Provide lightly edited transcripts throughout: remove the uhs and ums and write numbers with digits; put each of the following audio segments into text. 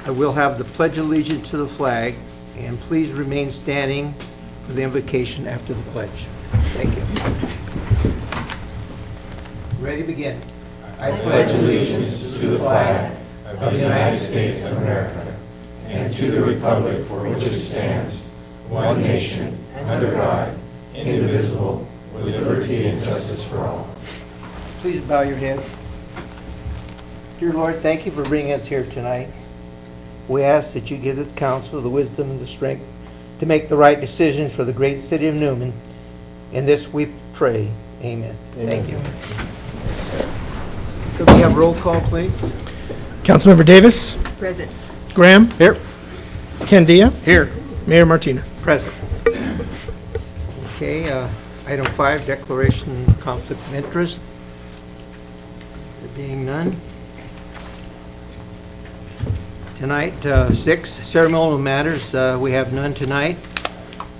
I will have the Pledge of Allegiance to the flag, and please remain standing for the invocation after the pledge. Thank you. Ready to begin. I pledge allegiance to the flag of the United States of America and to the republic for which it stands, one nation, under God, indivisible, with liberty and justice for all. Please bow your head. Dear Lord, thank you for bringing us here tonight. We ask that you give this council the wisdom and the strength to make the right decisions for the great city of Newman. In this we pray. Amen. Thank you. Could we have roll call, please? Councilmember Davis. Present. Graham. Here. Candia. Here. Mayor Martina. Present. Okay, item 5, declaration of conflict of interest. There being none. Tonight, 6, ceremonial matters, we have none tonight.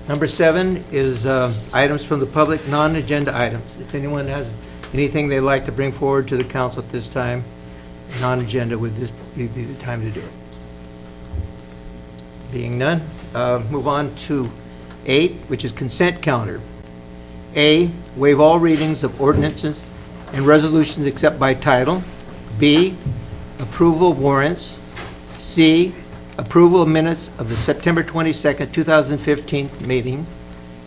Number 7 is items from the public, non-agenda items. If anyone has anything they'd like to bring forward to the council at this time, non-agenda, would this be the time to do it? Being none, move on to 8, which is consent calendar. A, waive all readings of ordinances and resolutions except by title. B, approval of warrants. C, approval of minutes of the September 22nd, 2015 meeting.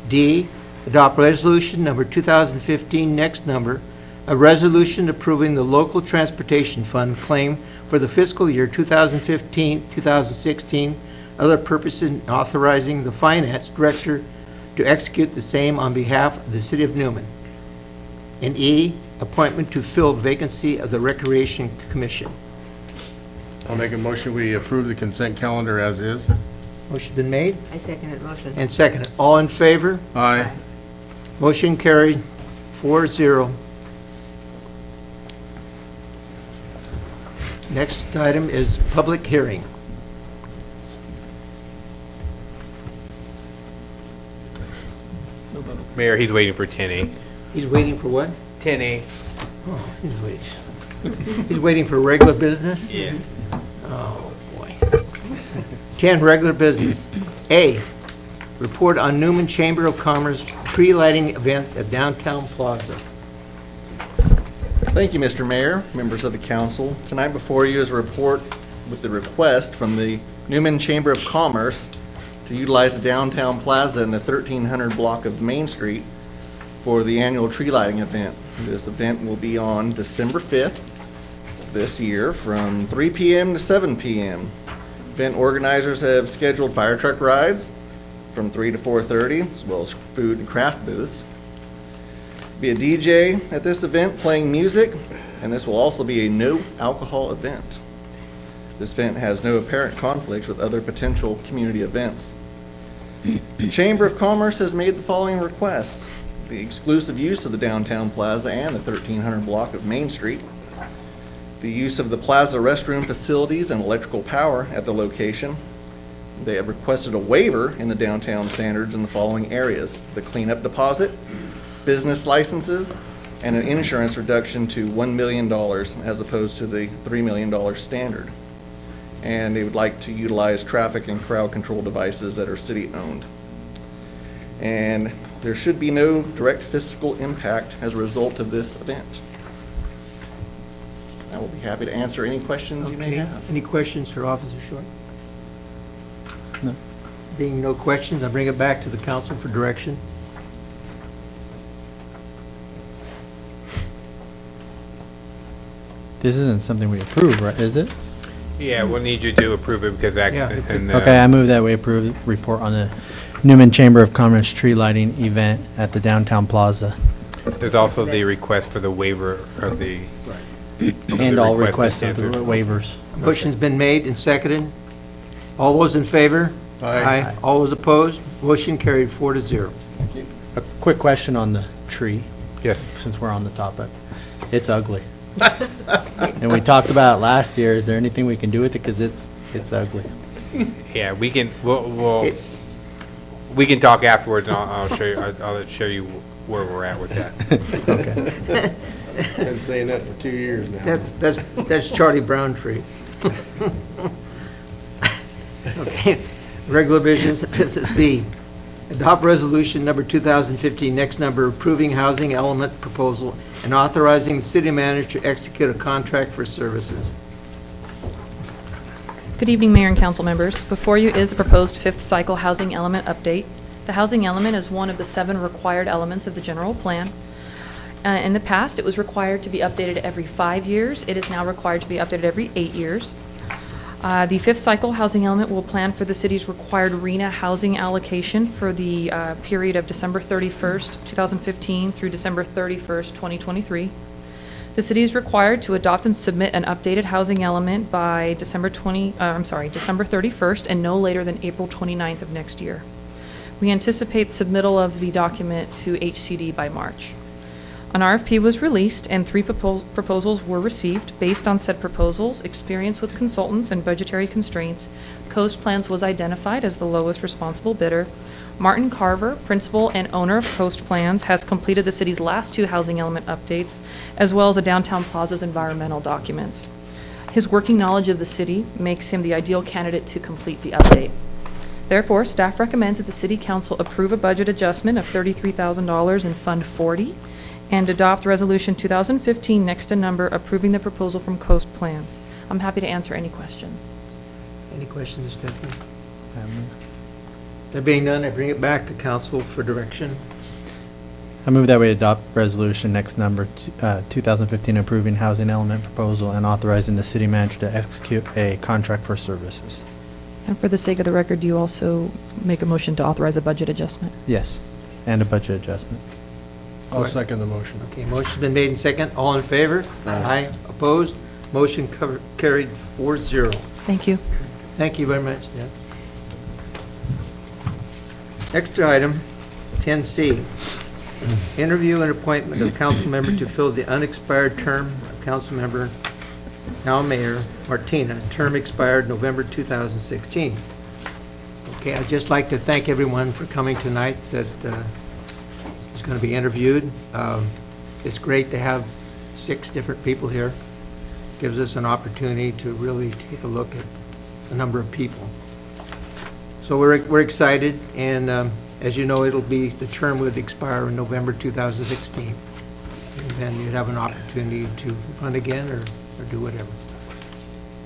D, adopt resolution number 2015, next number, a resolution approving the local transportation fund claim for the fiscal year 2015-2016, other purposes, and authorizing the finance director to execute the same on behalf of the city of Newman. And E, appointment to fill vacancy of the Recreation Commission. I'll make a motion, we approve the consent calendar as is. Motion been made I second it. Motion. and seconded. All in favor? Aye. Motion carried 4-0. Next item is public hearing. Mayor, he's waiting for 10A. He's waiting for what? 10A. Oh, he's waiting. He's waiting for regular business? Yeah. Oh, boy. 10, regular business. A, report on Newman Chamber of Commerce tree lighting event at Downtown Plaza. Thank you, Mr. Mayor, members of the council. Tonight before you is a report with the request from the Newman Chamber of Commerce to utilize the Downtown Plaza and the 1300 block of Main Street for the annual tree lighting event. This event will be on December 5th this year from 3 p.m. to 7 p.m. Event organizers have scheduled fire truck rides from 3 to 4:30, as well as food and craft booths. Be a DJ at this event playing music, and this will also be a no alcohol event. This event has no apparent conflicts with other potential community events. The Chamber of Commerce has made the following request: the exclusive use of the Downtown Plaza and the 1300 block of Main Street, the use of the plaza restroom facilities and electrical power at the location. They have requested a waiver in the downtown standards in the following areas: the cleanup deposit, business licenses, and an insurance reduction to $1 million as opposed to the $3 million standard. And they would like to utilize traffic and crowd control devices that are city-owned. And there should be no direct fiscal impact as a result of this event. I will be happy to answer any questions you may Okay. have. Any questions for Officer Short? No. Being no questions, I bring it back to the council for direction. This isn't something we approve, right, is it? Yeah, we'll need you to approve it because that, Yeah, it's a- and, Okay, I move that we approve the report on the Newman Chamber of Commerce tree lighting event at the Downtown Plaza. there's also the request for the waiver of the. of And the all request requests of the answered. waivers. Motion's been made and seconded. All those in favor? Aye. All those opposed? Motion carried 4-0. A quick question on the tree, Yes. since we're on the topic. It's ugly. And we talked about it last year. Is there anything we can do with it? Because it's ugly. Yeah, we can, we'll, It's, we can talk afterwards and I'll show you, I'll show you where we're at with that. Okay. Been saying that for 2 years now. that's Charlie Brown tree. Okay, regular business, business B. Adopt resolution number 2015, next number, approving housing element proposal and authorizing the city manager to execute a contract for services. Good evening, Mayor and council members. Before you is the proposed fifth cycle housing element update. The housing element is one of the 7 required elements of the general plan. In the past, it was required to be updated every 5 years. It is now required to be updated every 8 years. The fifth cycle housing element will plan for the city's required RENA housing allocation for the period of December 31st, 2015 through December 31st, 2023. The city is required to adopt and submit an updated housing element by December 31st and no later than April 29th of next year. We anticipate submittal of the document to HCD by March. An RFP was released and 3 proposals were received. Based on said proposals, experience with consultants, and budgetary constraints, Coast Plans was identified as the lowest responsible bidder. Martin Carver, principal and owner of Coast Plans, has completed the city's last 2 housing element updates, as well as a downtown plaza's environmental documents. His working knowledge of the city makes him the ideal candidate to complete the update. Therefore, staff recommends that the City Council approve a budget adjustment of $33,000 in Fund 40 and adopt Resolution 2015 next to number approving the proposal from Coast Plans. I'm happy to answer any questions. Any questions, Stephanie? There being none, I bring it back to council for direction. I move that we adopt resolution next number 2015 approving housing element proposal and authorizing the city manager to execute a contract for services. And for the sake of the record, do you also make a motion to authorize a budget adjustment? Yes, and a budget adjustment. I'll second the motion. Okay, motion's been made and second. All in favor? Aye. Opposed? Motion carried 4-0. Thank you. Thank you very much, Deb. Extra item, 10C, interview and appointment of council member to fill the unexpired term of council member, now Mayor Martina, term expired November 2016. Okay, I'd just like to thank everyone for coming tonight that is going to be interviewed. It's great to have 6 different people here. Gives us an opportunity to really take a look at a number of people. So we're excited, and as you know, the term would expire in November 2016. And then you'd have an opportunity to run again or do whatever.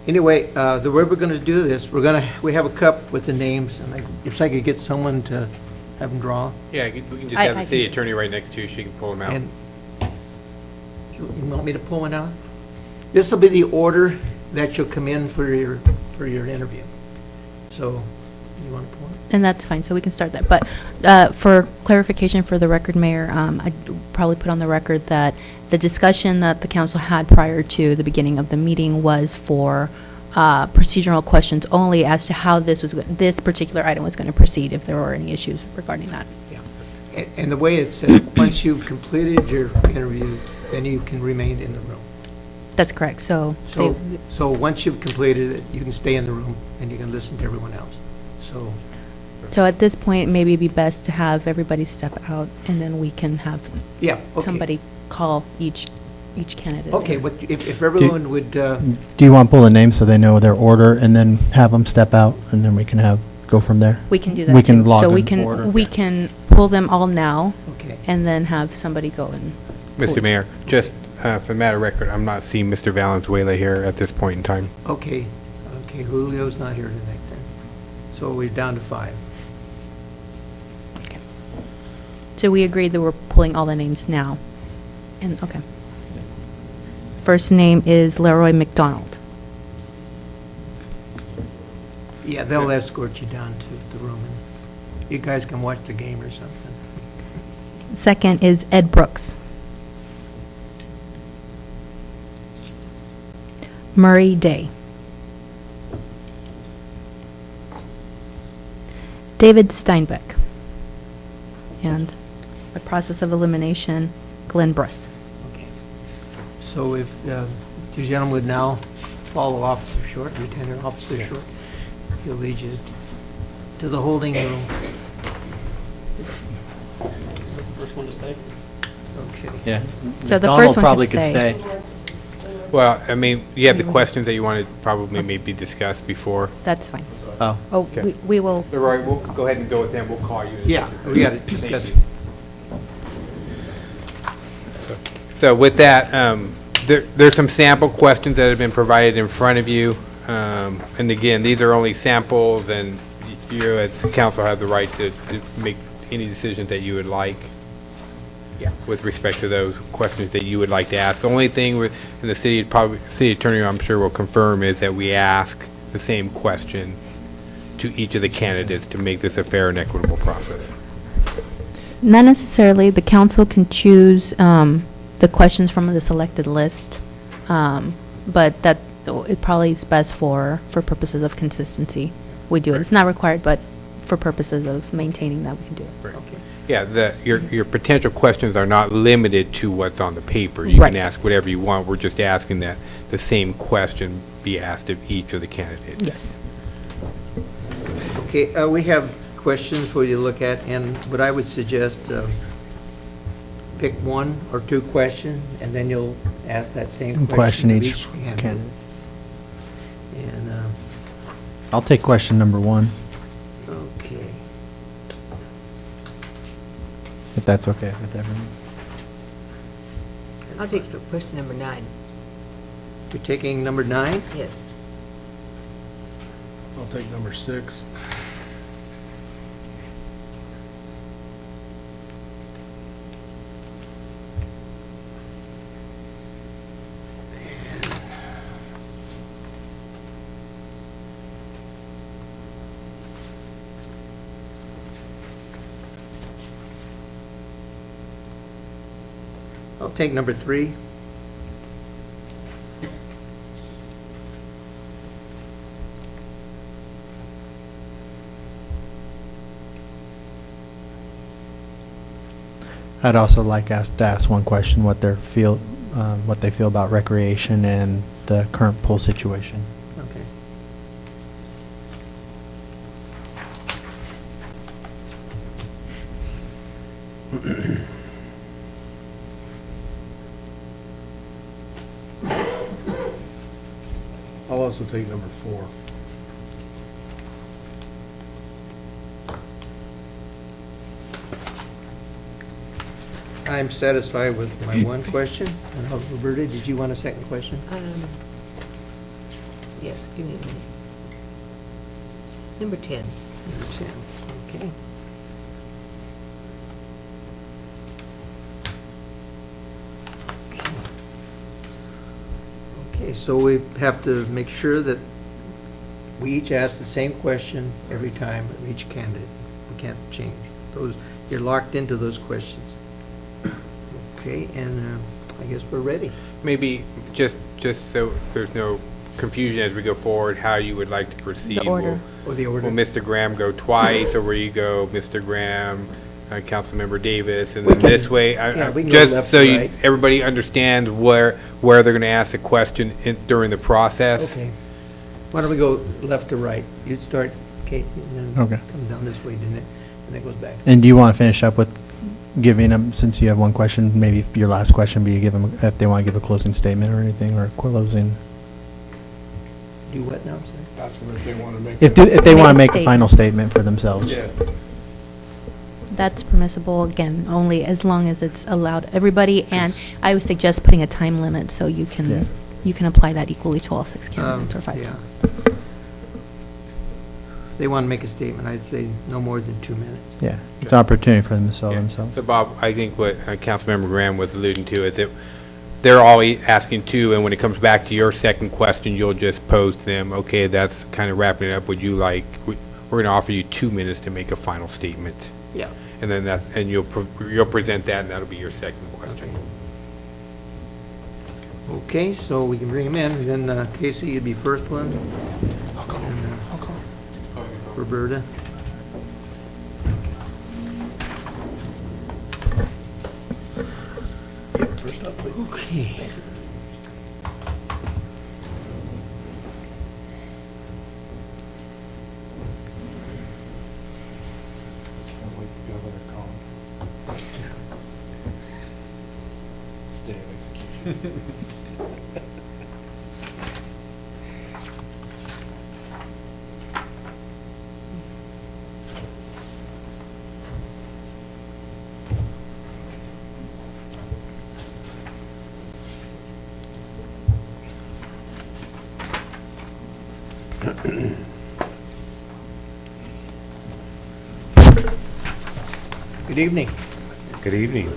Anyway, the way we're going to do this, we have a cup with the names, and if I could get someone to have them draw. Yeah, we can just have the city attorney right next to you, she can pull them out. And you want me to pull one out? This will be the order that you'll come in for your interview. So, you want to pull it? And that's fine, so we can start that. But for clarification for the record, Mayor, I'd probably put on the record that the discussion that the council had prior to the beginning of the meeting was for procedural questions only as to how this particular item was going to proceed, if there were any issues regarding that. Yeah. And the way it's said, once you've completed your interview, then you can remain in the room. That's correct, so once you've completed it, you can stay in the room and you can listen to everyone else. So at this point, maybe it'd be best to have everybody step out, and then we can have somebody call each candidate. Okay, but if everyone would, Do you want to pull the names so they know their order and then have them step out, and then we can go from there? We can do that. We can too. log So in order. we can pull them all now, okay. and then have somebody go and. Mr. Mayor, just for the matter of record, I'm not seeing Mr. Valenzuela here at this point in time. Okay, Julio's not here tonight then. So we're down to 5. Okay. So we agreed that we're pulling all the names now. And, okay. First name is Leroy McDonald. Yeah, they'll escort you down to the room, and you guys can watch the game or something. Second is Ed Brooks. Murray Day. David Steinbeck. And the process of elimination, Glenn Bruss. Okay. So if you gentlemen would now follow Officer Short, Lieutenant Officer Short, he'll lead you to the holding room. First one to stay? Okay. Yeah. So the McDonald first one probably could stay. Well, I mean, you have the questions that you want to probably maybe discuss before. That's fine. Oh, Oh, Okay. we will, Roy, we'll go ahead and go with them. We'll call you. Yeah, we got to Thank discuss. you. So with that, there's some sample questions that have been provided in front of you. And again, these are only samples, and you as council have the right to make any decisions that you would like. Yeah. With respect to those questions that you would like to ask. The only thing with, and the city attorney, I'm sure will confirm, is that we ask the same question to each of the candidates to make this a fair and equitable process. not necessarily, the council can choose the questions from the selected list, but that, it probably is best for purposes of consistency. We do it. It's not required, but for purposes of maintaining that, we can do it. Okay. Yeah, your potential questions are not limited to what's on the paper. You Right. can ask whatever you want. We're just asking that the same question be asked of each of the candidates. Yes. Okay, we have questions for you to look at, and what I would suggest, pick one or two questions, and then you'll ask that same question of each each candidate. candidate. And, I'll take question number 1, okay. if that's okay with everyone. I'll take question number 9. We're taking number 9? Yes. I'll take number 6. I'll take number 3. I'd also like to ask one question, what they feel about recreation and the current pool situation. Okay. I'll also take number 4. I'm satisfied with my one question. And Roberta, did you want a second question? Yes, give me a minute. Number 10. Number 10, okay. Okay, so we have to make sure that we each ask the same question every time of each candidate. We can't change those. You're locked into those questions. Okay, and I guess we're ready. Maybe just so there's no confusion as we go forward, how you would like to proceed. The order. Or the order. Will Mr. Graham go twice, or will you go Mr. Graham, Councilmember Davis, and We then can- this way? yeah, we can go Just left so to right. everybody understands where they're going to ask the question during the process. Okay. Why don't we go left to right? You start, Casey, and then Okay. come down this way, didn't it? And then it goes back. And do you want to finish up with giving them, since you have one question, maybe your last question be give them, if they want to give a closing statement or anything, or closing? Do what now, sir? Ask them if they want to make. If they want to Make a make a final statement for themselves. Yeah. That's permissible, again, only as long as it's allowed everybody, and I would suggest putting a time limit so you Yeah. can apply that equally to all 6 candidates or 5. Yeah. They want to make a statement, I'd say no more than 2 minutes. Yeah, it's an opportunity for them to sell Yeah. themselves. So Bob, I think what Councilmember Graham was alluding to is that they're all asking two, and when it comes back to your second question, you'll just pose to them, okay, that's kind of wrapping it up. Would you like, we're going to offer you 2 minutes to make a final statement. Yeah. And then and you'll present that, and that'll be your second question. Okay, so we can bring him in, and then Casey, you'd be first one. I'll call. And, I'll call. Roberta. First up, please. Okay. Stay of execution. Good evening. Good evening.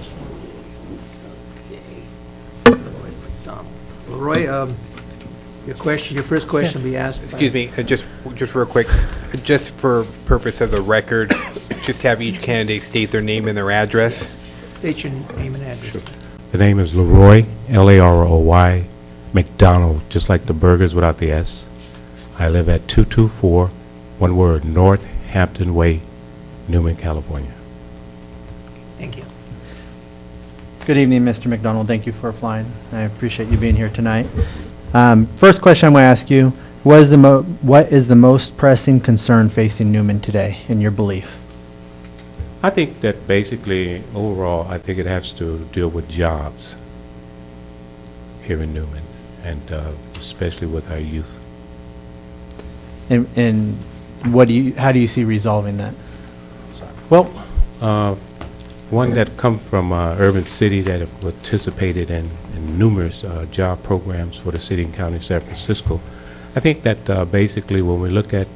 Leroy, your first question will be asked. Excuse me, just real quick, just for purpose of the record, just have each candidate state their name and their address. State your name and address. The name is Leroy, Laroy, McDonald, just like the burgers without the S. I live at 224, one word, North Hampton Way, Newman, California. Thank you. Good evening, Mr. McDonald. Thank you for applying. I appreciate you being here tonight. First question I'm going to ask you, what is the most pressing concern facing Newman today, in your belief? I think that basically, overall, I think it has to deal with jobs here in Newman, and especially with our youth. And how do you see resolving that? Well, one that come from urban city that have participated in numerous job programs for the city and county of San Francisco. I think that basically when we look at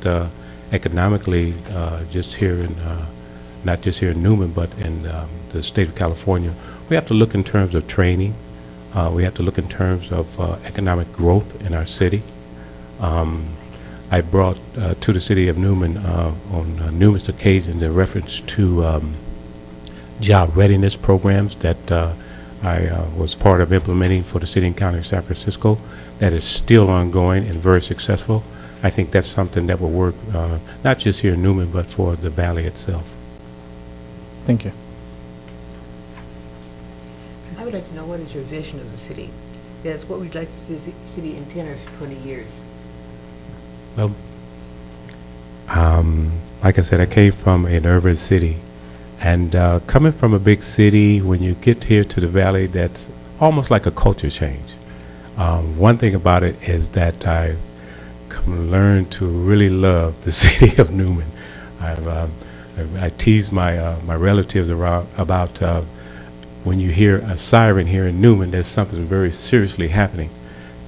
economically, just here in, not just here in Newman, but in the state of California, we have to look in terms of training. We have to look in terms of economic growth in our city. I brought to the city of Newman on numerous occasions in reference to job readiness programs that I was part of implementing for the city and county of San Francisco. That is still ongoing and very successful. I think that's something that will work not just here in Newman, but for the valley itself. Thank you. I would like to know, what is your vision of the city? That's what we'd like to see the city in 10 or 20 years. Well, like I said, I came from an urban city. And coming from a big city, when you get here to the valley, that's almost like a culture change. One thing about it is that I've come to learn to really love the city of Newman. I tease my relatives about when you hear a siren here in Newman, there's something very seriously happening.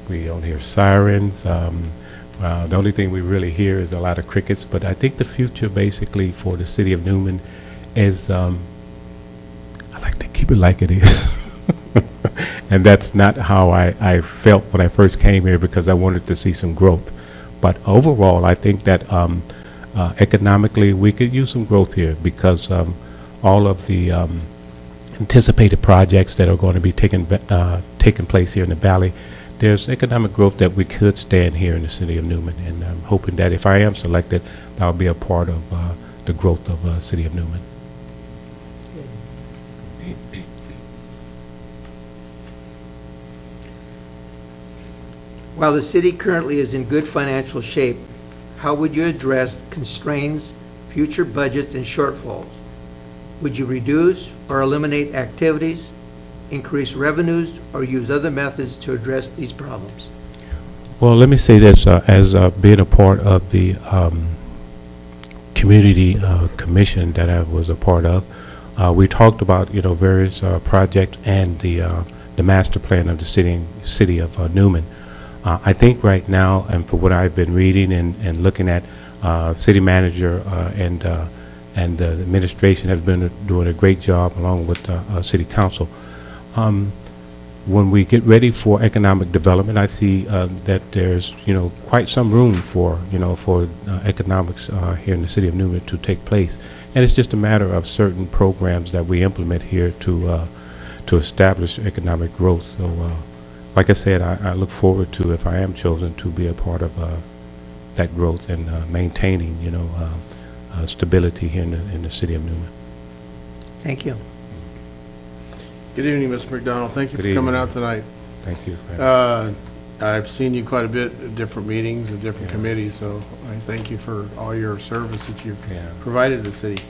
We don't hear sirens. The only thing we really hear is a lot of crickets. But I think the future, basically, for the city of Newman is I like to keep it like it is. And that's not how I felt when I first came here, because I wanted to see some growth. But overall, I think that economically we could use some growth here, because all of the anticipated projects that are going to be taking place here in the valley, there's economic growth that we could stand here in the city of Newman. And I'm hoping that if I am selected, that'll be a part of the growth of the city of Newman. While the city currently is in good financial shape, how would you address constraints, future budgets, and shortfalls? Would you reduce or eliminate activities, increase revenues, or use other methods to address these problems? Well, let me say this, as being a part of the community commission that I was a part of, we talked about various projects and the master plan of the city of Newman. I think right now, and for what I've been reading and looking at, city manager and the administration has been doing a great job along with city council. When we get ready for economic development, I see that there's quite some room for economics here in the city of Newman to take place, and it's just a matter of certain programs that we implement here to establish economic growth. So. Like I said, I look forward to, if I am chosen, to be a part of that growth and maintaining, stability here in the city of Newman. Thank you. Good evening, Mr. McDonald. Thank you Good for coming evening. out tonight. Thank you. I've seen you quite a bit at different meetings and different committees, so I thank you for all your service that you've provided the city.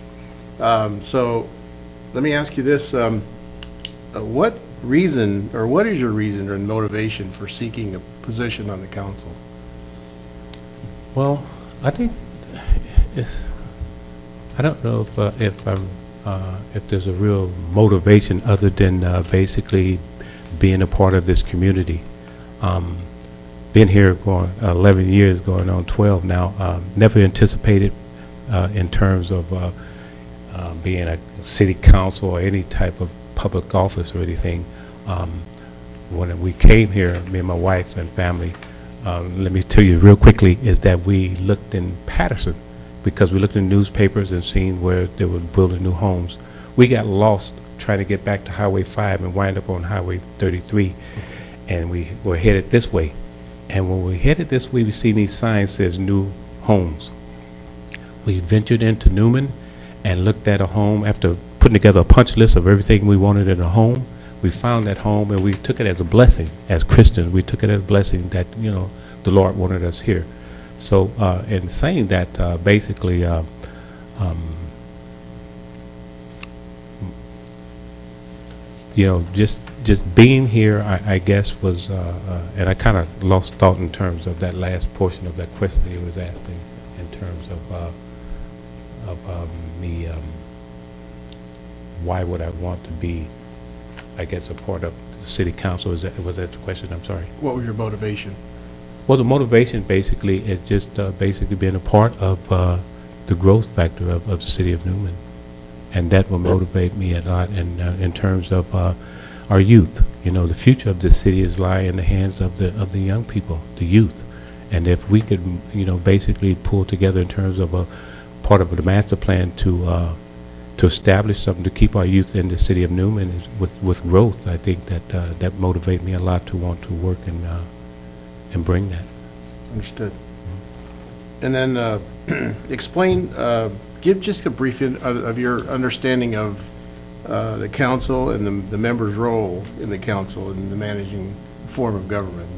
So let me ask you this. What is your reason or motivation for seeking a position on the council? Well, I think I don't know if there's a real motivation other than basically being a part of this community. been here going 11 years, going on 12 now. Never anticipated in terms of being a city council or any type of public office or anything. When we came here, me and my wife and family, let me tell you real quickly, is that we looked in Patterson because we looked in newspapers and seen where they were building new homes. We got lost trying to get back to Highway 5 and wind up on Highway 33, and we were headed this way. And when we headed this way, we seen these signs says new homes. We ventured into Newman and looked at a home after putting together a punch list of everything we wanted in a home. We found that home and we took it as a blessing. As Christians, we took it as a blessing that, you know, the Lord wanted us here. So in saying that, basically, you know, just being here, I guess, was, and I kind of lost thought in terms of that last portion of that question that he was asking in terms of me, why would I want to be, I guess, a part of the city council? Was that the question? I'm sorry. What was your motivation? Well, the motivation basically is just basically being a part of the growth factor of the city of Newman. And that will motivate me a lot in terms of our youth. You know, the future of this city is lie in the hands of the young people, the youth. And if we could, you know, basically pull together in terms of a part of the master plan to establish something to keep our youth in the city of Newman with growth, I think that that motivates me a lot to want to work and bring that. Understood. And then explain, give just a brief of your understanding of the council and the members' role in the council in the managing form of government.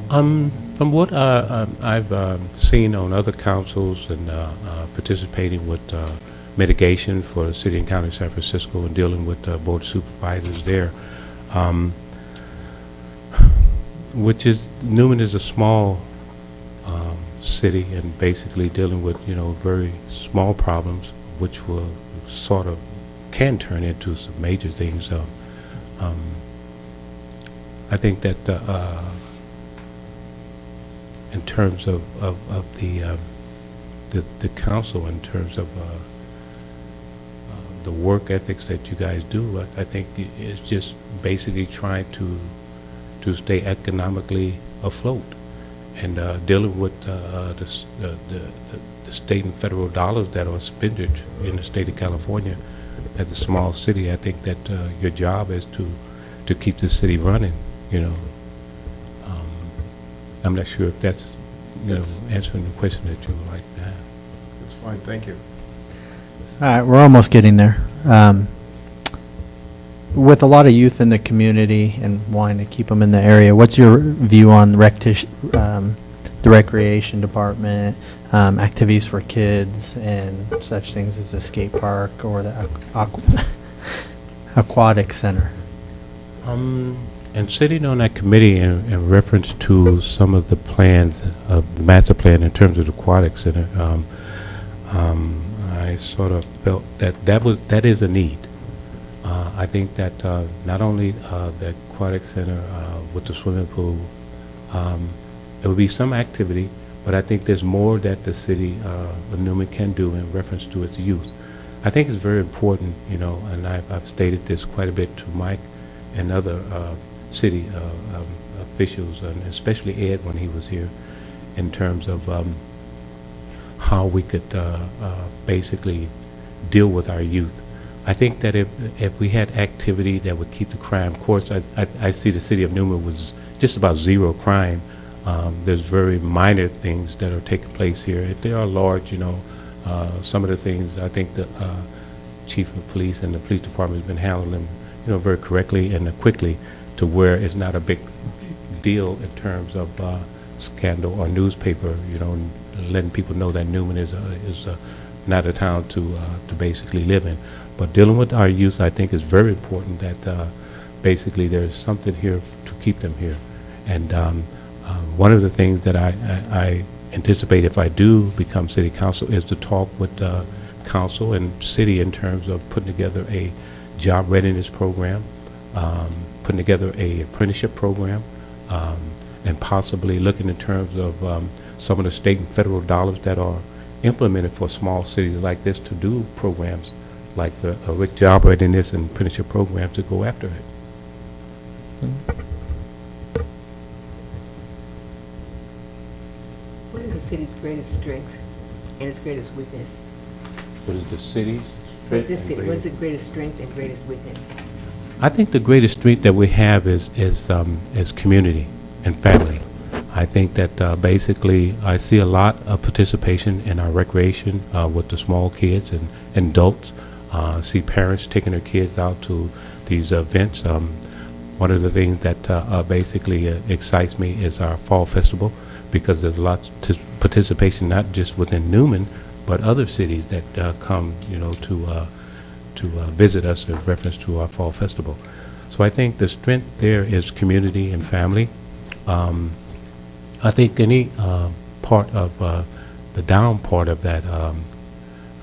From what I've seen on other councils and participating with mitigation for the city and county of San Francisco and dealing with board supervisors there, which is, Newman is a small city and basically dealing with, you know, very small problems, which will sort of can turn into some major things. I think that in terms of the council, in terms of the work ethics that you guys do, I think it's just basically trying to stay economically afloat and dealing with the state and federal dollars that are spent in the state of California. As a small city, I think that your job is to keep the city running, you know. I'm not sure if that's, you know, answering the question that you would like to have. That's fine, thank you. All right, we're almost getting there. With a lot of youth in the community and wanting to keep them in the area, what's your view on the recreation department, activities for kids, and such things as the skate park or the aquatic center? And sitting on that committee in reference to some of the plans of the master plan in terms of the aquatic center, I sort of felt that is a need. I think that not only the aquatic center with the swimming pool, there will be some activity, but I think there's more that the city of Newman can do in reference to its youth. I think it's very important, you know, and I've stated this quite a bit to Mike and other city officials, and especially Ed when he was here, in terms of how we could basically deal with our youth. I think that if we had activity that would keep the crime, of course, I see the city of Newman was just about zero crime. There's very minor things that are taking place here. If they are large, you know, some of the things I think the chief of police and the police department has been handling them, you know, very correctly and quickly, to where it's not a big deal in terms of scandal or newspaper, you know, letting people know that Newman is not a town to basically live in. But dealing with our youth, I think, is very important that basically there's something here to keep them here. And one of the things that I anticipate if I do become city council is to talk with council and city in terms of putting together a job readiness program, putting together a apprenticeship program, and possibly looking in terms of some of the state and federal dollars that are implemented for small cities like this to do programs like the Rick Job Readiness and apprenticeship programs to go after it. What is the city's greatest strength and its greatest weakness? What is the city's What strength is and what is greatest- the greatest strength and greatest weakness? I think the greatest strength that we have is community and family. I think that basically I see a lot of participation in our recreation with the small kids and adults. See parents taking their kids out to these events. One of the things that basically excites me is our fall festival, because there's lots of participation not just within Newman, but other cities that come, to visit us in reference to our fall festival. So I think the strength there is community and family. I think any part of the down part of that,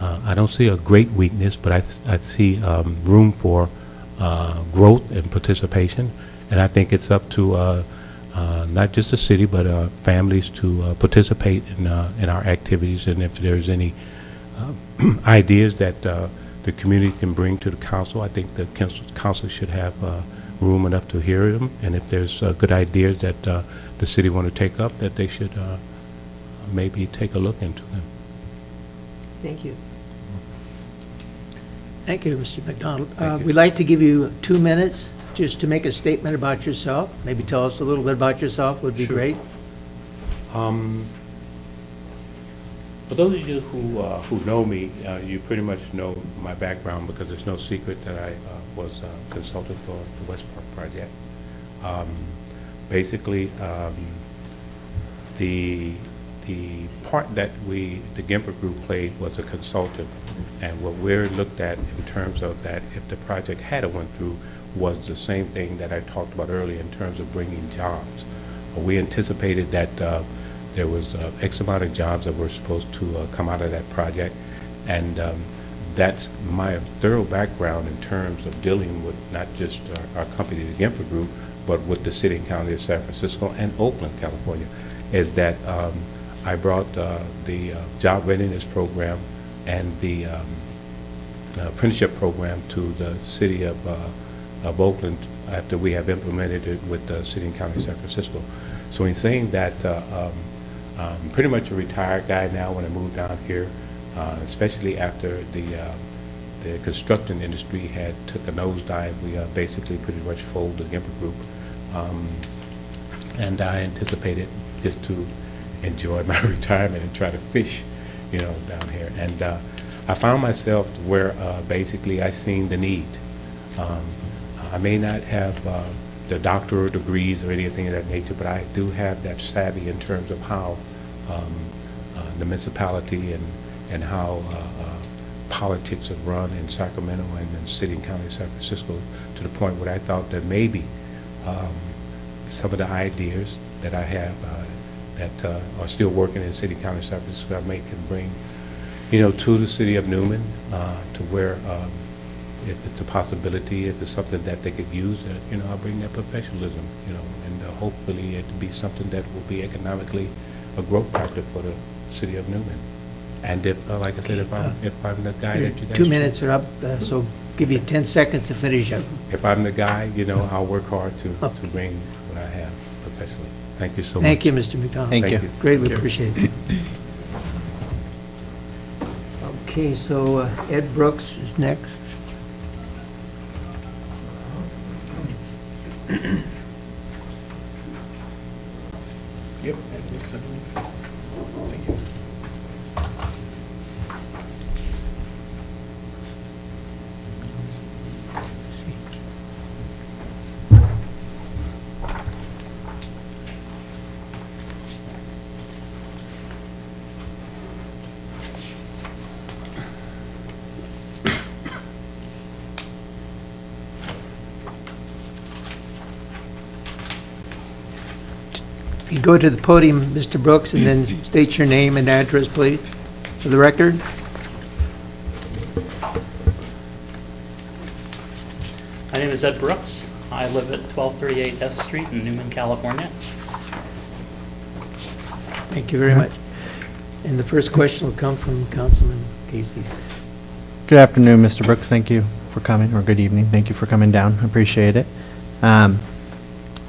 I don't see a great weakness, but I see room for growth and participation. And I think it's up to not just the city, but families to participate in our activities. And if there's any ideas that the community can bring to the council, I think the council should have room enough to hear them. And if there's good ideas that the city want to take up, that they should maybe take a look into them. Thank you. Thank you, Mr. McDonald. Thank you. We'd like to give you 2 minutes just to make a statement about yourself. Maybe tell us a little bit about yourself would be Sure. great. For those of you who know me, you pretty much know my background, because there's no secret that I was a consultant for the West Park project. Basically, the part that the Gimper Group played was a consultant, and what we're looked at in terms of that, if the project had went through, was the same thing that I talked about earlier in terms of bringing jobs. We anticipated that there was X amount of jobs that were supposed to come out of that project, and that's my thorough background in terms of dealing with not just our company, the Gimper Group, but with the city and county of San Francisco and Oakland, California, is that I brought the job readiness program and the apprenticeship program to the city of Oakland after we have implemented it with the city and county of San Francisco. So in saying that, I'm pretty much a retired guy now when I moved down here, especially after the construction industry had took a nosedive. We basically pretty much folded the Gimper Group. And I anticipated just to enjoy my retirement and try to fish, down here. And I found myself where basically I seen the need. I may not have the doctoral degrees or anything of that nature, but I do have that savvy in terms of how the municipality and how politics are run in Sacramento and in city and county of San Francisco, to the point where I thought that maybe some of the ideas that I have that are still working in city and county of San Francisco, I may can bring, to the city of Newman, to where if it's a possibility, if it's something that they could use, I'll bring that professionalism, and hopefully it will be something that will be economically a growth factor for the city of Newman. And if, like I said, if I'm the guy that you guys... 2 minutes are up, so give you 10 seconds to finish up. If I'm the guy, I'll work hard to bring what I have professionally. Thank you so much. Thank you, Mr. McDonald. Thank you. Greatly appreciate it. Okay, so Ed Brooks is next. Yep. Thank you. If you go to the podium, Mr. Brooks, and then state your name and address, please, for the record. My name is Ed Brooks. I live at 1238 S Street in Newman, California. Thank you very much. And the first question will come from Councilman Casey. Good afternoon, Mr. Brooks. Thank you for coming, or good evening. Thank you for coming down. Appreciate it.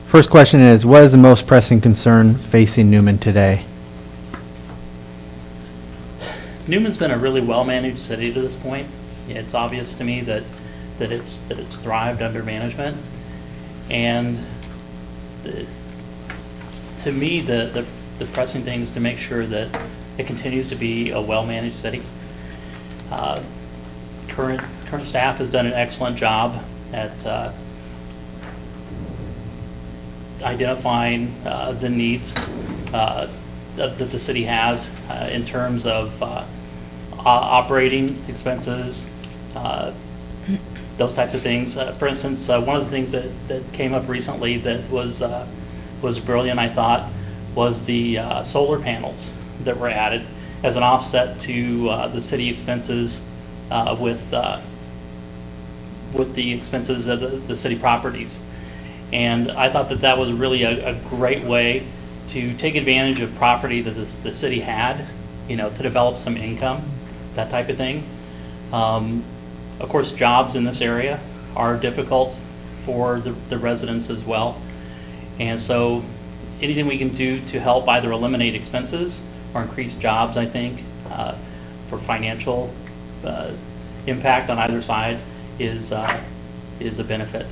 First question is, what is the most pressing concern facing Newman today? Newman's been a really well-managed city to this point. It's obvious to me that it's thrived under management, and to me the pressing thing is to make sure that it continues to be a well-managed city. Current staff has done an excellent job at identifying the needs that the city has in terms of operating expenses, those types of things. For instance, one of the things that came up recently that was brilliant, I thought, was the solar panels that were added as an offset to the city expenses with the expenses of the city properties. And I thought that was really a great way to take advantage of property that the city had, to develop some income, that type of thing. Of course, jobs in this area are difficult for the residents as well. And so anything we can do to help either eliminate expenses or increase jobs, I think, for financial impact on either side is a benefit.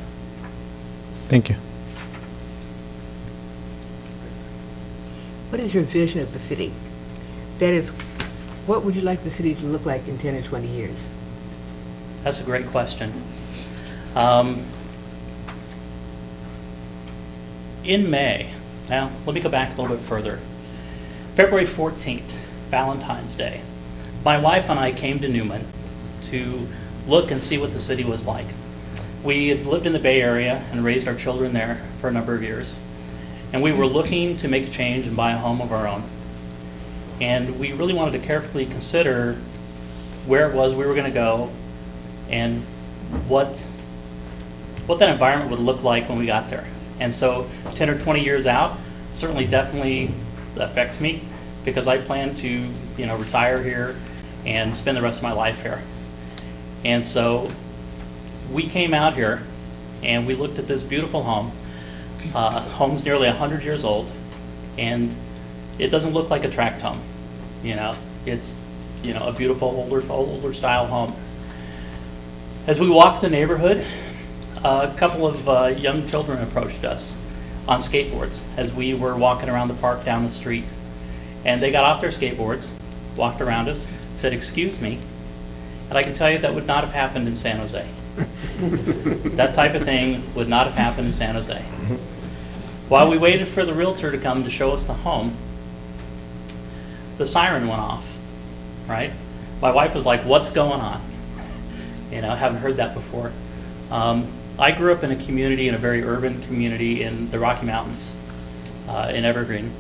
Thank you. What is your vision of the city? That is, what would you like the city to look like in 10 or 20 years? That's a great question. In May, now let me go back a little bit further. February 14th, Valentine's Day, my wife and I came to Newman to look and see what the city was like. We had lived in the Bay Area and raised our children there for a number of years. And we were looking to make a change and buy a home of our own. And we really wanted to carefully consider where it was we were going to go and what that environment would look like when we got there. And so 10 or 20 years out certainly definitely affects me, because I plan to retire here and spend the rest of my life here. And so we came out here and we looked at this beautiful home. Home's nearly 100 years old, and it doesn't look like a tract home. It's a beautiful older style home. As we walked the neighborhood, a couple of young children approached us on skateboards as we were walking around the park down the street. And they got off their skateboards, walked around us, said, "Excuse me." And I can tell you that would not have happened in San Jose. That type of thing would not have happened in San Jose. While we waited for the realtor to come to show us the home, the siren went off, right? My wife was like, "What's going on?" I haven't heard that before. I grew up in a community, in a very urban community in the Rocky Mountains, in Evergreen.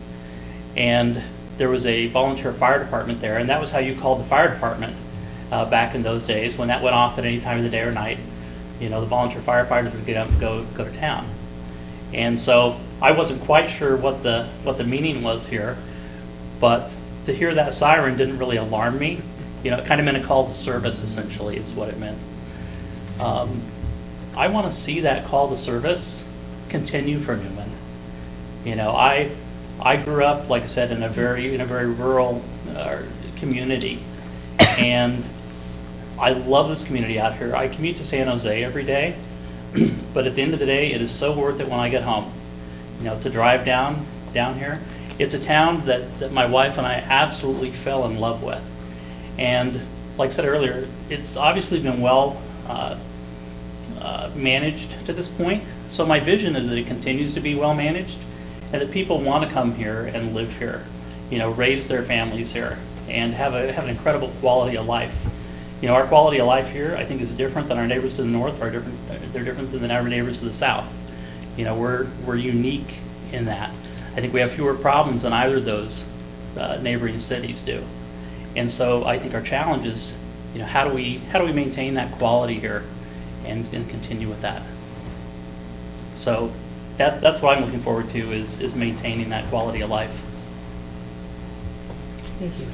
And there was a volunteer fire department there, and that was how you called the fire department back in those days. When that went off at any time of the day or night, the volunteer firefighters would get up and go to town. And so I wasn't quite sure what the meaning was here, but to hear that siren didn't really alarm me. It kind of meant a call to service, essentially, is what it meant. I want to see that call to service continue for Newman. I grew up, like I said, in a very rural community, and I love this community out here. I commute to San Jose every day, but at the end of the day, it is so worth it when I get home. To drive down here. It's a town that my wife and I absolutely fell in love with, and like I said earlier, it's obviously been well managed to this point. So my vision is that it continues to be well managed, and that people want to come here and live here, raise their families here, and have an incredible quality of life. Our quality of life here, I think, is different than our neighbors to the north, or they're different than our neighbors to the south. We're unique in that. I think we have fewer problems than either of those neighboring cities do. And so I think our challenge is, how do we maintain that quality here and continue with that? So that's what I'm looking forward to, is maintaining that quality of life. Thank you.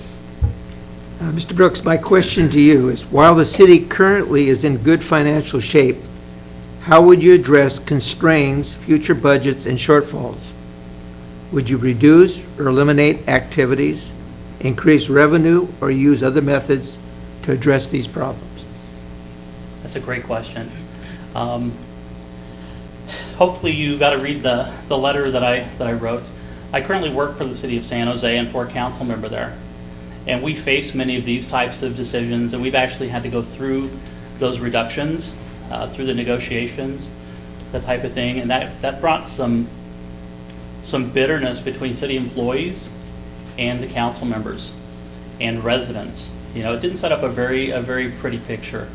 Mr. Brooks, my question to you is, while the city currently is in good financial shape, how would you address constraints, future budgets, and shortfalls? Would you reduce or eliminate activities, increase revenue, or use other methods to address these problems? That's a great question. Hopefully you got to read the letter that I wrote. I currently work for the city of San Jose and for a council member there. And we face many of these types of decisions, and we've actually had to go through those reductions, through the negotiations, that type of thing. And that brought some bitterness between city employees and the council members and residents. You know, it didn't set up a very pretty picture.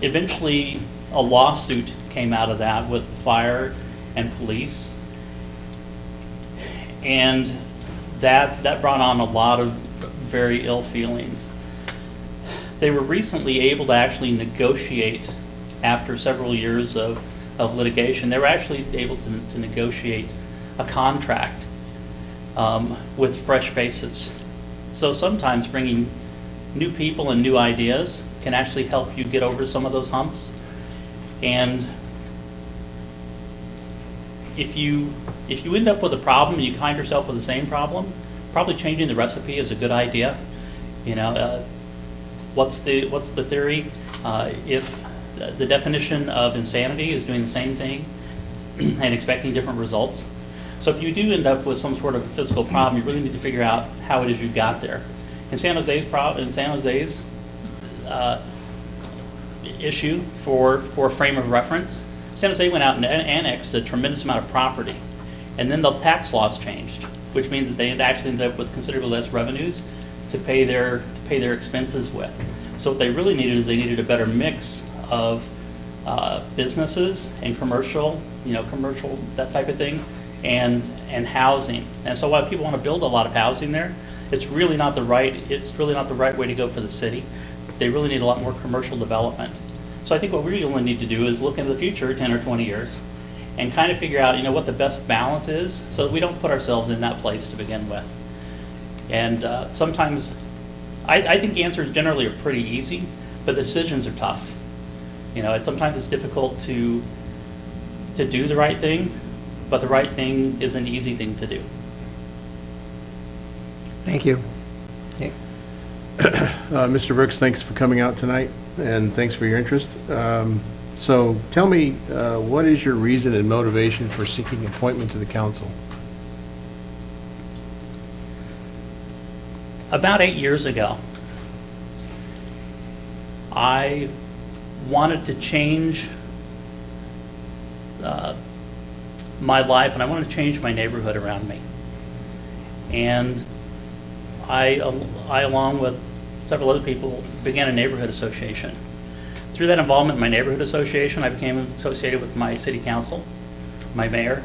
Eventually, a lawsuit came out of that with the fire and police, and that brought on a lot of very ill feelings. They were recently able to actually negotiate, after several years of litigation, they were actually able to negotiate a contract with fresh faces. So sometimes bringing new people and new ideas can actually help you get over some of those humps. And if you end up with a problem and you find yourself with the same problem, probably changing the recipe is a good idea. You know, what's the theory? If the definition of insanity is doing the same thing and expecting different results. So if you do end up with some sort of a physical problem, you really need to figure out how it is you got there. In San Jose's issue for a frame of reference, San Jose went out and annexed a tremendous amount of property, and then the tax laws changed, which means that they had actually ended up with considerably less revenues to pay their expenses with. So what they really needed is they needed a better mix of businesses and commercial, that type of thing, and housing. And so while people want to build a lot of housing there, it's really not the right way to go for the city. They really need a lot more commercial development. So I think what we really need to do is look into the future, 10 or 20 years, and kind of figure out, what the best balance is, so that we don't put ourselves in that place to begin with. And sometimes, I think the answers generally are pretty easy, but the decisions are tough. Sometimes it's difficult to do the right thing, but the right thing is an easy thing to do. Thank you. Nick? Mr. Brooks, thanks for coming out tonight, and thanks for your interest. So tell me, what is your reason and motivation for seeking appointment to the council? About 8 years ago, I wanted to change my life, and I wanted to change my neighborhood around me. And I, along with several other people, began a neighborhood association. Through that involvement in my neighborhood association, I became associated with my city council, my mayor,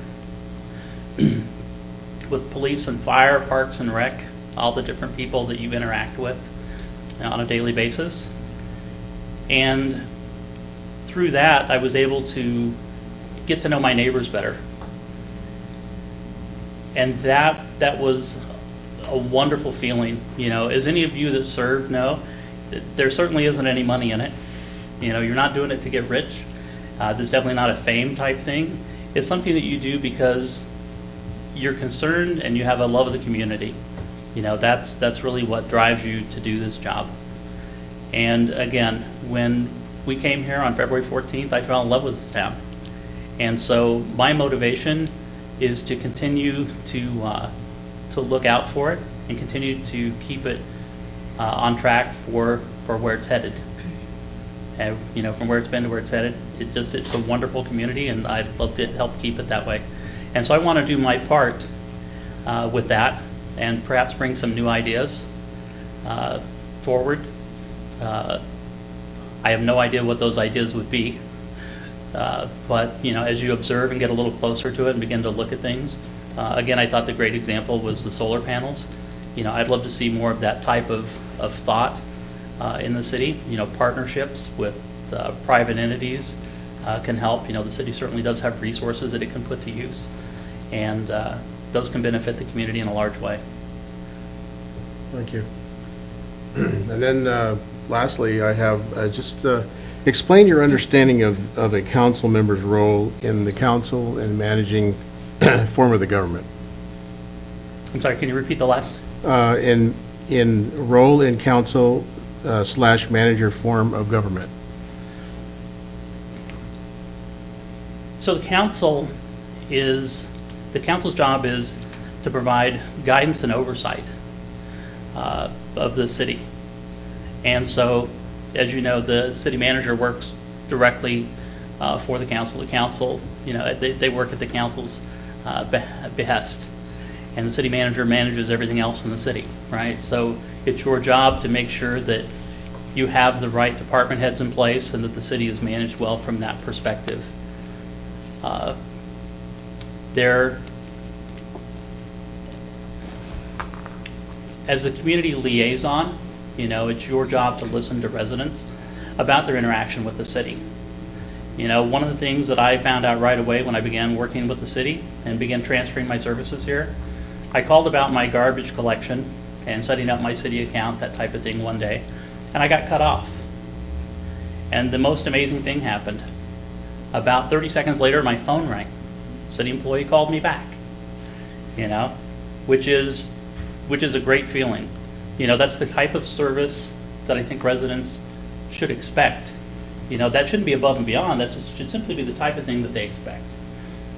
with police and fire, parks and rec, all the different people that you interact with on a daily basis. And through that, I was able to get to know my neighbors better. And that was a wonderful feeling. As any of you that serve know, there certainly isn't any money in it. You're not doing it to get rich. There's definitely not a fame type thing. It's something that you do because you're concerned and you have a love of the community. That's really what drives you to do this job. And again, when we came here on February 14th, I fell in love with this town. And so my motivation is to continue to look out for it and continue to keep it on track for where it's headed. And, from where it's been to where it's headed, it's a wonderful community, and I'd love to help keep it that way. And so I want to do my part with that, and perhaps bring some new ideas forward. I have no idea what those ideas would be, but as you observe and get a little closer to it and begin to look at things, again, I thought the great example was the solar panels. I'd love to see more of that type of thought in the city. Partnerships with private entities can help. The city certainly does have resources that it can put to use, and those can benefit the community in a large way. Thank you. And then lastly, I have just explain your understanding of a council member's role in the council and managing form of the government. I'm sorry, can you repeat the last? In role in council / manager form of government. So the council's job is to provide guidance and oversight of the city. And so, as you know, the city manager works directly for the council. The council, they work at the council's behest. And the city manager manages everything else in the city, right? So it's your job to make sure that you have the right department heads in place and that the city is managed well from that perspective. As a community liaison, it's your job to listen to residents about their interaction with the city. One of the things that I found out right away when I began working with the city and began transferring my services here, I called about my garbage collection and setting up my city account, that type of thing one day, and I got cut off. And the most amazing thing happened. About 30 seconds later, my phone rang. City employee called me back, which is a great feeling. That's the type of service that I think residents should expect. That shouldn't be above and beyond. That should simply be the type of thing that they expect.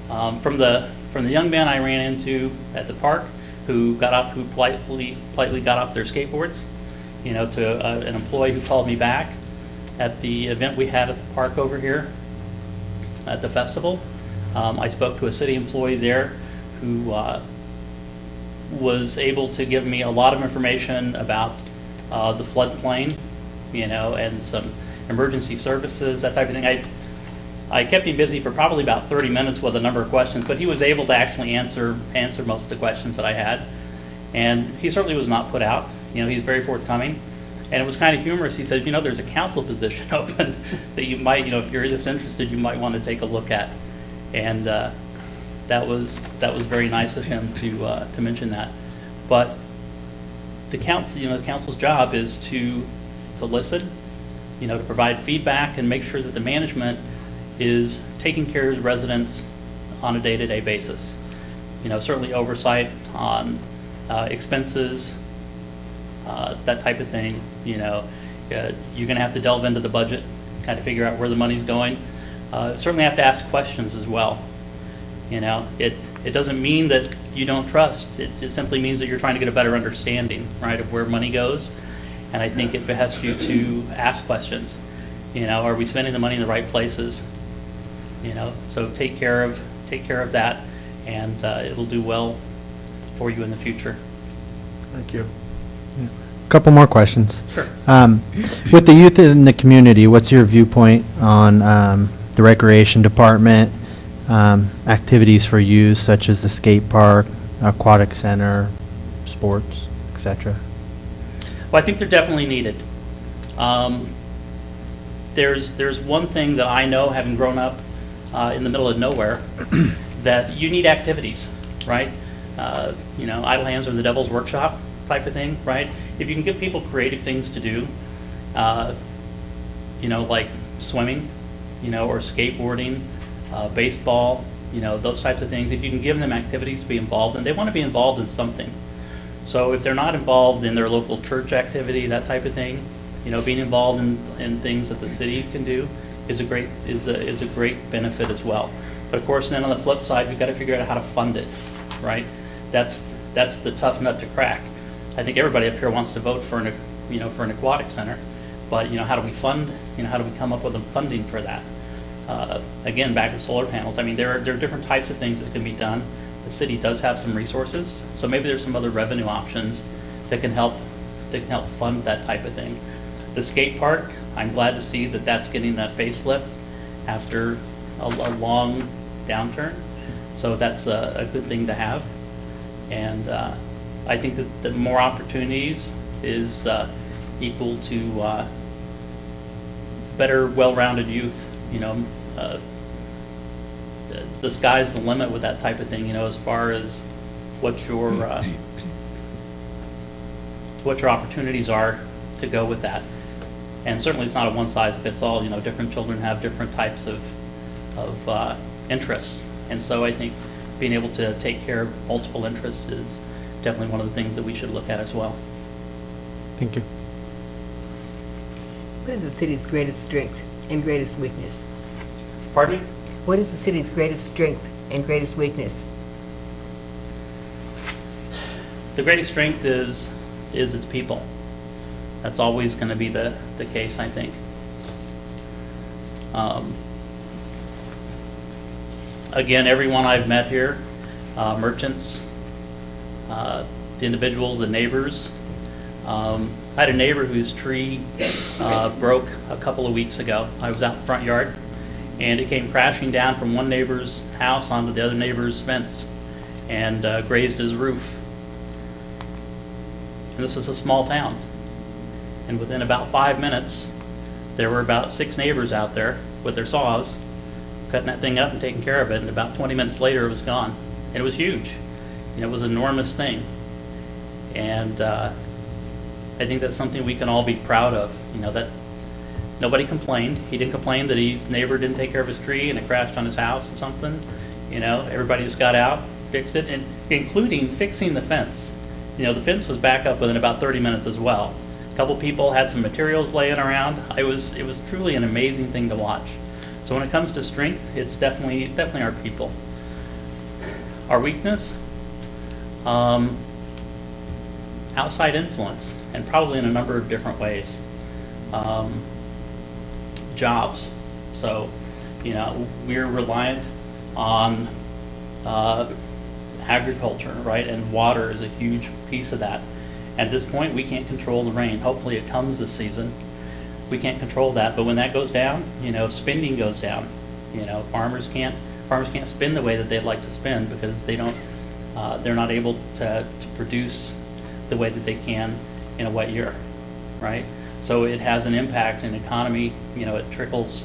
From the young men I ran into at the park who politely got off their skateboards, to an employee who called me back at the event we had at the park over here at the festival. I spoke to a city employee there who was able to give me a lot of information about the floodplain, and some emergency services, that type of thing. I kept him busy for probably about 30 minutes with a number of questions, but he was able to actually answer most of the questions that I had. And he certainly was not put out. He's very forthcoming. And it was kind of humorous. He said, there's a council position open that you might, if you're this interested, you might want to take a look at. And that was very nice of him to mention that. But the council's job is to listen, to provide feedback and make sure that the management is taking care of the residents on a day-to-day basis. Certainly oversight on expenses, that type of thing. You're going to have to delve into the budget, kind of figure out where the money's going. Certainly have to ask questions as well. It doesn't mean that you don't trust. It simply means that you're trying to get a better understanding, right, of where money goes. And I think it behests you to ask questions. Are we spending the money in the right places? So take care of that, and it'll do well for you in the future. Thank you. Couple more questions. Sure. With the youth in the community, what's your viewpoint on the recreation department, activities for youth such as the skate park, aquatic center, sports, etc.? Well, I think they're definitely needed. There's one thing that I know, having grown up in the middle of nowhere, that you need activities, right? Idle hands are the devil's workshop type of thing, right? If you can give people creative things to do, like swimming, or skateboarding, baseball, those types of things, if you can give them activities to be involved in, they want to be involved in something. So if they're not involved in their local church activity, that type of thing, being involved in things that the city can do is a great benefit as well. But of course, then on the flip side, we've got to figure out how to fund it, right? That's the tough nut to crack. I think everybody up here wants to vote for an aquatic center, but how do we fund? How do we come up with the funding for that? Again, back to solar panels. I mean, there are different types of things that can be done. The city does have some resources, so maybe there's some other revenue options that can help fund that type of thing. The skate park, I'm glad to see that that's getting that facelift after a long downturn. So that's a good thing to have. And I think that the more opportunities is equal to better, well-rounded youth. The sky's the limit with that type of thing, as far as what your what your opportunities are to go with that. And certainly it's not a one-size-fits-all, different children have different types of interests. And so I think being able to take care of multiple interests is definitely one of the things that we should look at as well. Thank you. What is the city's greatest strength and greatest weakness? Pardon me? What is the city's greatest strength and greatest weakness? The greatest strength is its people. That's always going to be the case, I think. Again, everyone I've met here, merchants, the individuals, the neighbors. I had a neighbor whose tree broke a couple of weeks ago. I was out in the front yard, and it came crashing down from one neighbor's house onto the other neighbor's fence and grazed his roof. And this is a small town. And within about 5 minutes, there were about 6 neighbors out there with their saws, cutting that thing up and taking care of it. And about 20 minutes later, it was gone. And it was huge. And it was an enormous thing. And I think that's something we can all be proud of. That nobody complained. He didn't complain that his neighbor didn't take care of his tree and it crashed on his house or something. Everybody just got out, fixed it, and including fixing the fence. The fence was back up within about 30 minutes as well. A couple people had some materials laying around. It was truly an amazing thing to watch. So when it comes to strength, it's definitely our people. Our weakness, outside influence, and probably in a number of different ways. Jobs. So, we're reliant on agriculture, right? And water is a huge piece of that. At this point, we can't control the rain. Hopefully it comes this season. We can't control that, but when that goes down, spending goes down. Farmers can't spend the way that they'd like to spend because they're not able to produce the way that they can in a wet year, right? So it has an impact in the economy. It trickles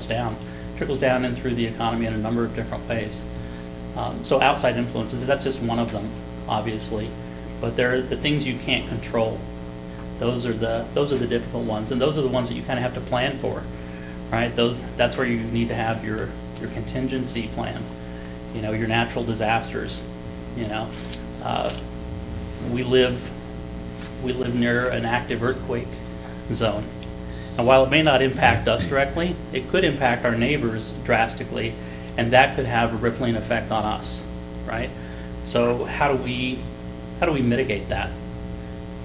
down in through the economy in a number of different ways. So outside influences, that's just one of them, obviously, but they're the things you can't control. Those are the difficult ones, and those are the ones that you kind of have to plan for, right? That's where you need to have your contingency plan, your natural disasters. We live near an active earthquake zone, and while it may not impact us directly, it could impact our neighbors drastically, and that could have a rippling effect on us, right? So how do we mitigate that?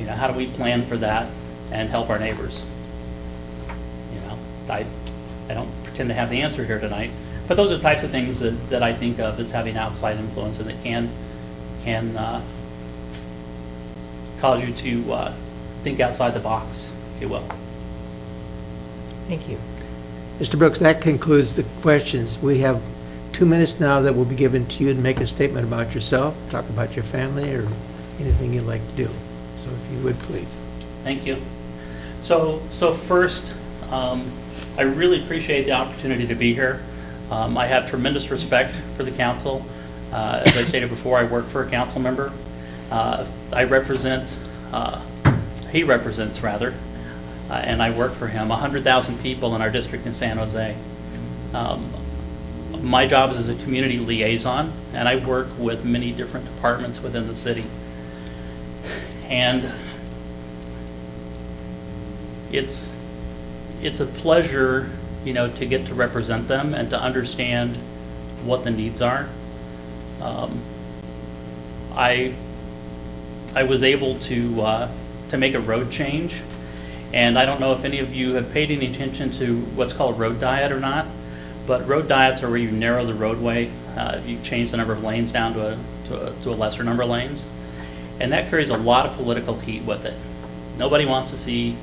How do we plan for that and help our neighbors? I don't pretend to have the answer here tonight, but those are the types of things that I think of as having outside influence and that can cause you to think outside the box, if you will. Thank you. Mr. Brooks, that concludes the questions. We have 2 minutes now that will be given to you to make a statement about yourself, talk about your family, or anything you'd like to do. So if you would, please. Thank you. So first, I really appreciate the opportunity to be here. I have tremendous respect for the council. As I stated before, I work for a council member. He represents, and I work for him, 100,000 people in our district in San Jose. My job is as a community liaison, and I work with many different departments within the city. And it's a pleasure, to get to represent them and to understand what the needs are. I was able to make a road change, and I don't know if any of you have paid any attention to what's called a road diet or not, but road diets are where you narrow the roadway, you change the number of lanes down to a lesser number of lanes. And that carries a lot of political heat with it. Nobody wants to see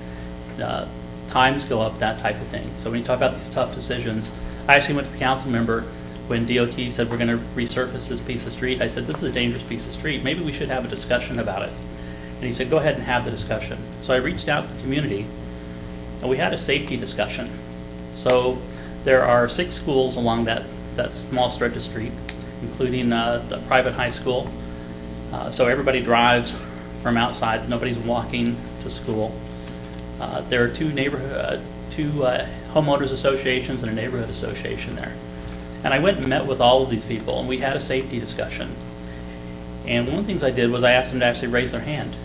times go up, that type of thing. So when you talk about these tough decisions, I actually went to the council member when DOT said we're going to resurface this piece of street. I said, this is a dangerous piece of street. Maybe we should have a discussion about it. And he said, go ahead and have the discussion. So I reached out to the community, and we had a safety discussion. So there are 6 schools along that small stretch of street, including the private high school. So everybody drives from outside. Nobody's walking to school. There are two homeowners associations and a neighborhood association there. And I went and met with all of these people, and we had a safety discussion. And one of the things I did was I asked them to actually raise their hand.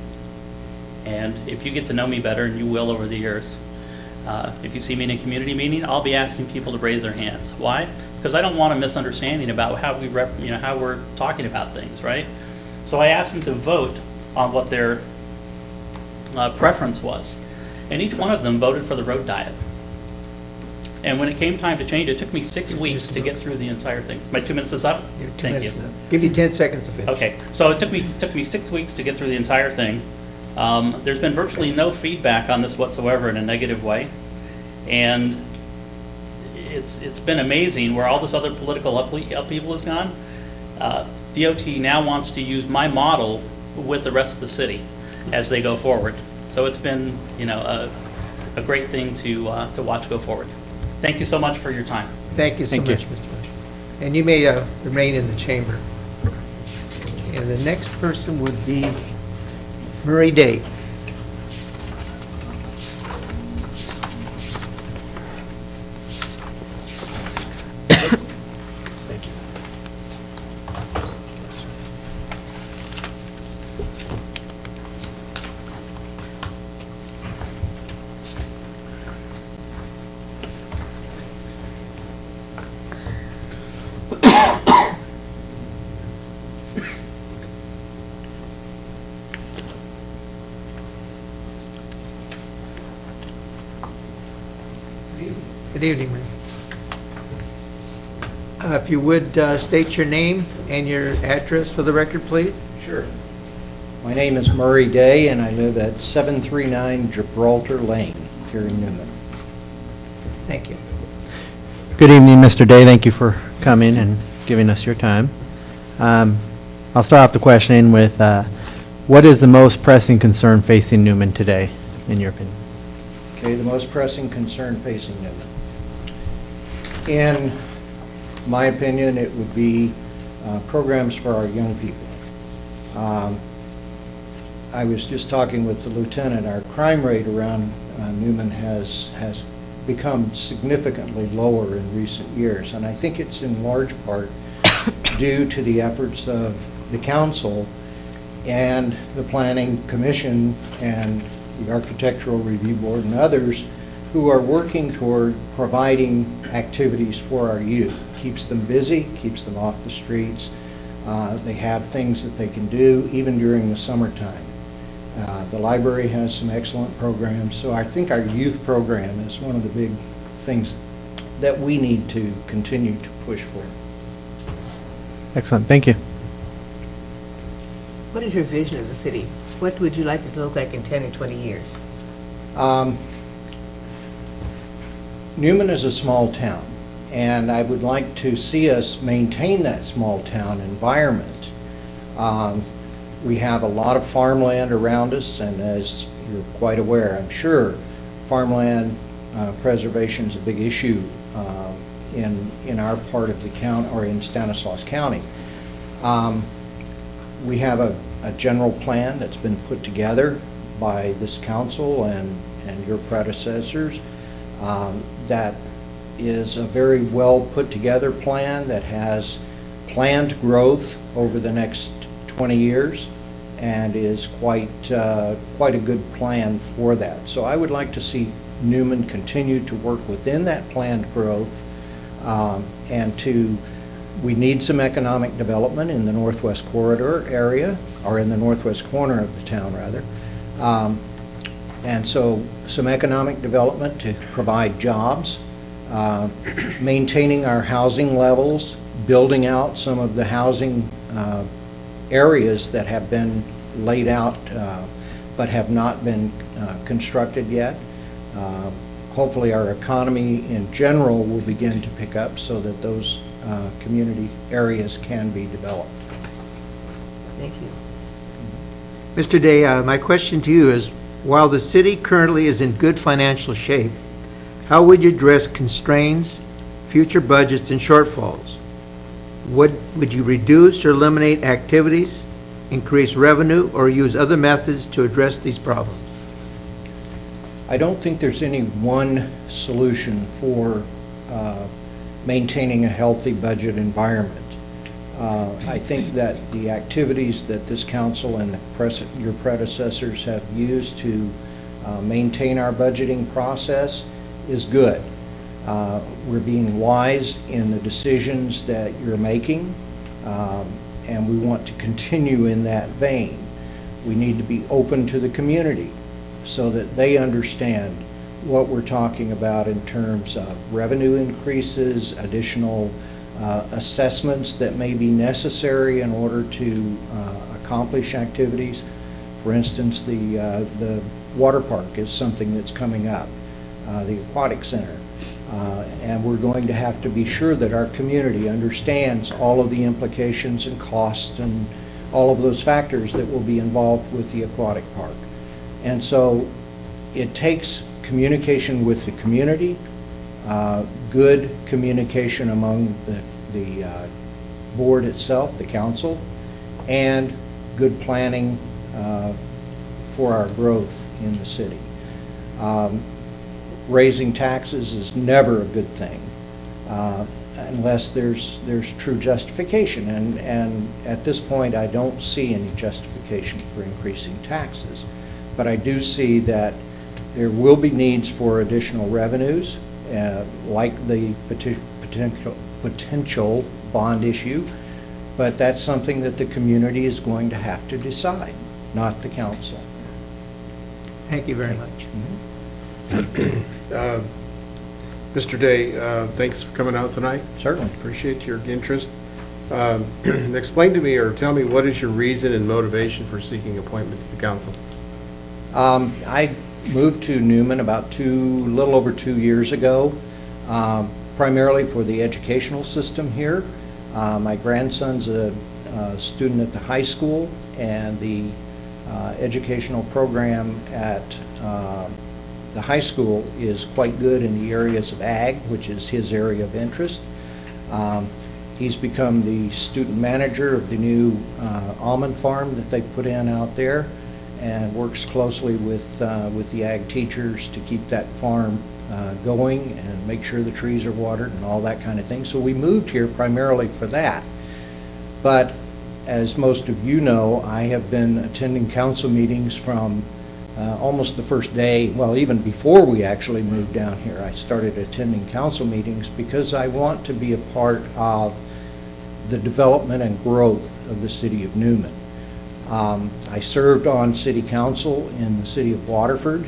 And if you get to know me better, and you will over the years, if you see me in a community meeting, I'll be asking people to raise their hands. Why? Because I don't want a misunderstanding about how how we're talking about things, right? So I asked them to vote on what their preference was. And each one of them voted for the road diet. And when it came time to change, it took me 6 weeks to get through the entire thing. My 2 minutes is up? Thank you. Give you 10 seconds to finish. Okay, so it took me 6 weeks to get through the entire thing. There's been virtually no feedback on this whatsoever in a negative way. And it's been amazing where all this other political upheaval has gone. DOT now wants to use my model with the rest of the city as they go forward. So it's been, a great thing to watch go forward. Thank you so much for your time. Thank you so much, Mr. Bush. And you may remain in the chamber. And the next person would be Murray Day. Good evening, Murray. If you would state your name and your address for the record, please. Sure. My name is Murray Day, and I live at 739 Gibraltar Lane here in Newman. Thank you. Good evening, Mr. Day. Thank you for coming and giving us your time. I'll start off the questioning with, what is the most pressing concern facing Newman today, in your opinion? Okay, the most pressing concern facing Newman. In my opinion, it would be programs for our young people. I was just talking with the lieutenant. Our crime rate around Newman has become significantly lower in recent years, and I think it's in large part due to the efforts of the council and the planning commission and the architectural review board and others who are working toward providing activities for our youth. Keeps them busy, keeps them off the streets. They have things that they can do even during the summertime. The library has some excellent programs, so I think our youth program is one of the big things that we need to continue to push for. Excellent. Thank you. What is your vision of the city? What would you like it to look like in 10 or 20 years? Newman is a small town, and I would like to see us maintain that small town environment. We have a lot of farmland around us, and as you're quite aware, I'm sure, farmland preservation is a big issue in our part of the county, or in Stanislaus County. We have a general plan that's been put together by this council and your predecessors. That is a very well put together plan that has planned growth over the next 20 years and is quite a good plan for that. So I would like to see Newman continue to work within that planned growth, and we need some economic development in the Northwest Corridor area, or in the northwest corner of the town, rather. And so some economic development to provide jobs, maintaining our housing levels, building out some of the housing areas that have been laid out but have not been constructed yet. Hopefully our economy in general will begin to pick up so that those community areas can be developed. Thank you. Mr. Day, my question to you is, while the city currently is in good financial shape, how would you address constraints, future budgets, and shortfalls? Would you reduce or eliminate activities increase revenue, or use other methods to address these problems? I don't think there's any one solution for maintaining a healthy budget environment. I think that the activities that this council and your predecessors have used to maintain our budgeting process is good. We're being wise in the decisions that you're making, and we want to continue in that vein. We need to be open to the community so that they understand what we're talking about in terms of revenue increases, additional assessments that may be necessary in order to accomplish activities. For instance, the water park is something that's coming up, the aquatic center. And we're going to have to be sure that our community understands all of the implications and costs and all of those factors that will be involved with the aquatic park. And so it takes communication with the community, good communication among the board itself, the council, and good planning for our growth in the city. Raising taxes is never a good thing unless there's true justification, and at this point I don't see any justification for increasing taxes. But I do see that there will be needs for additional revenues, like the potential bond issue, but that's something that the community is going to have to decide, not the council. Thank you very much. Mr. Day, thanks for coming out tonight. Certainly. Appreciate your interest. Explain to me or tell me, what is your reason and motivation for seeking appointment to the council? I moved to Newman about little over 2 years ago, primarily for the educational system here. My grandson's a student at the high school, and the educational program at the high school is quite good in the areas of ag, which is his area of interest. He's become the student manager of the new almond farm that they put in out there, and works closely with the ag teachers to keep that farm going and make sure the trees are watered and all that kind of thing. So we moved here primarily for that. But as most of you know, I have been attending council meetings from almost the first day, well, even before we actually moved down here. I started attending council meetings because I want to be a part of the development and growth of the city of Newman. I served on city council in the city of Waterford,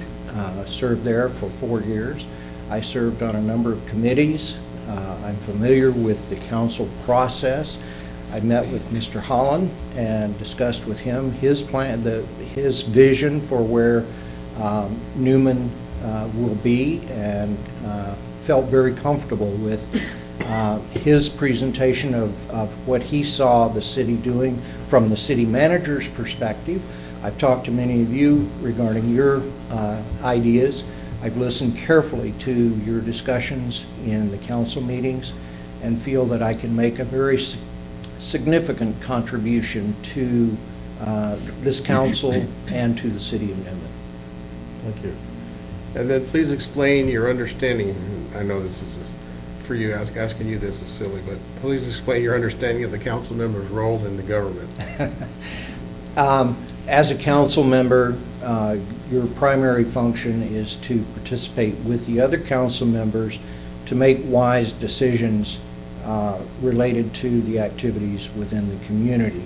served there for 4 years. I served on a number of committees. I'm familiar with the council process. I met with Mr. Holland and discussed with him his plan, his vision for where Newman will be, and felt very comfortable with his presentation of what he saw the city doing from the city manager's perspective. I've talked to many of you regarding your ideas. I've listened carefully to your discussions in the council meetings and feel that I can make a very significant contribution to this council and to the city of Newman. Thank you. And then please explain your understanding. I know this is for you, asking you this is silly, but please explain your understanding of the council member's role in the government. As a council member, your primary function is to participate with the other council members to make wise decisions related to the activities within the community.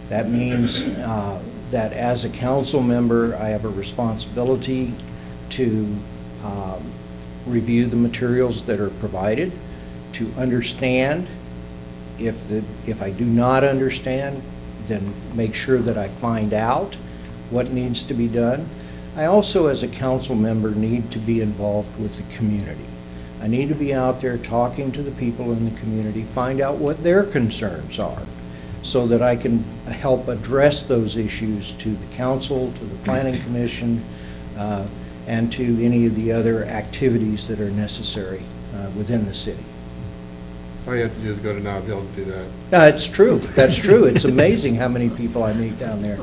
That means that as a council member, I have a responsibility to review the materials that are provided, to understand. If I do not understand, then make sure that I find out what needs to be done. I also, as a council member, need to be involved with the community. I need to be out there talking to the people in the community, find out what their concerns are, so that I can help address those issues to the council, to the planning commission, and to any of the other activities that are necessary within the city. All you have to do is go to Nob Hill to do that. It's true. That's true. It's amazing how many people I meet down there.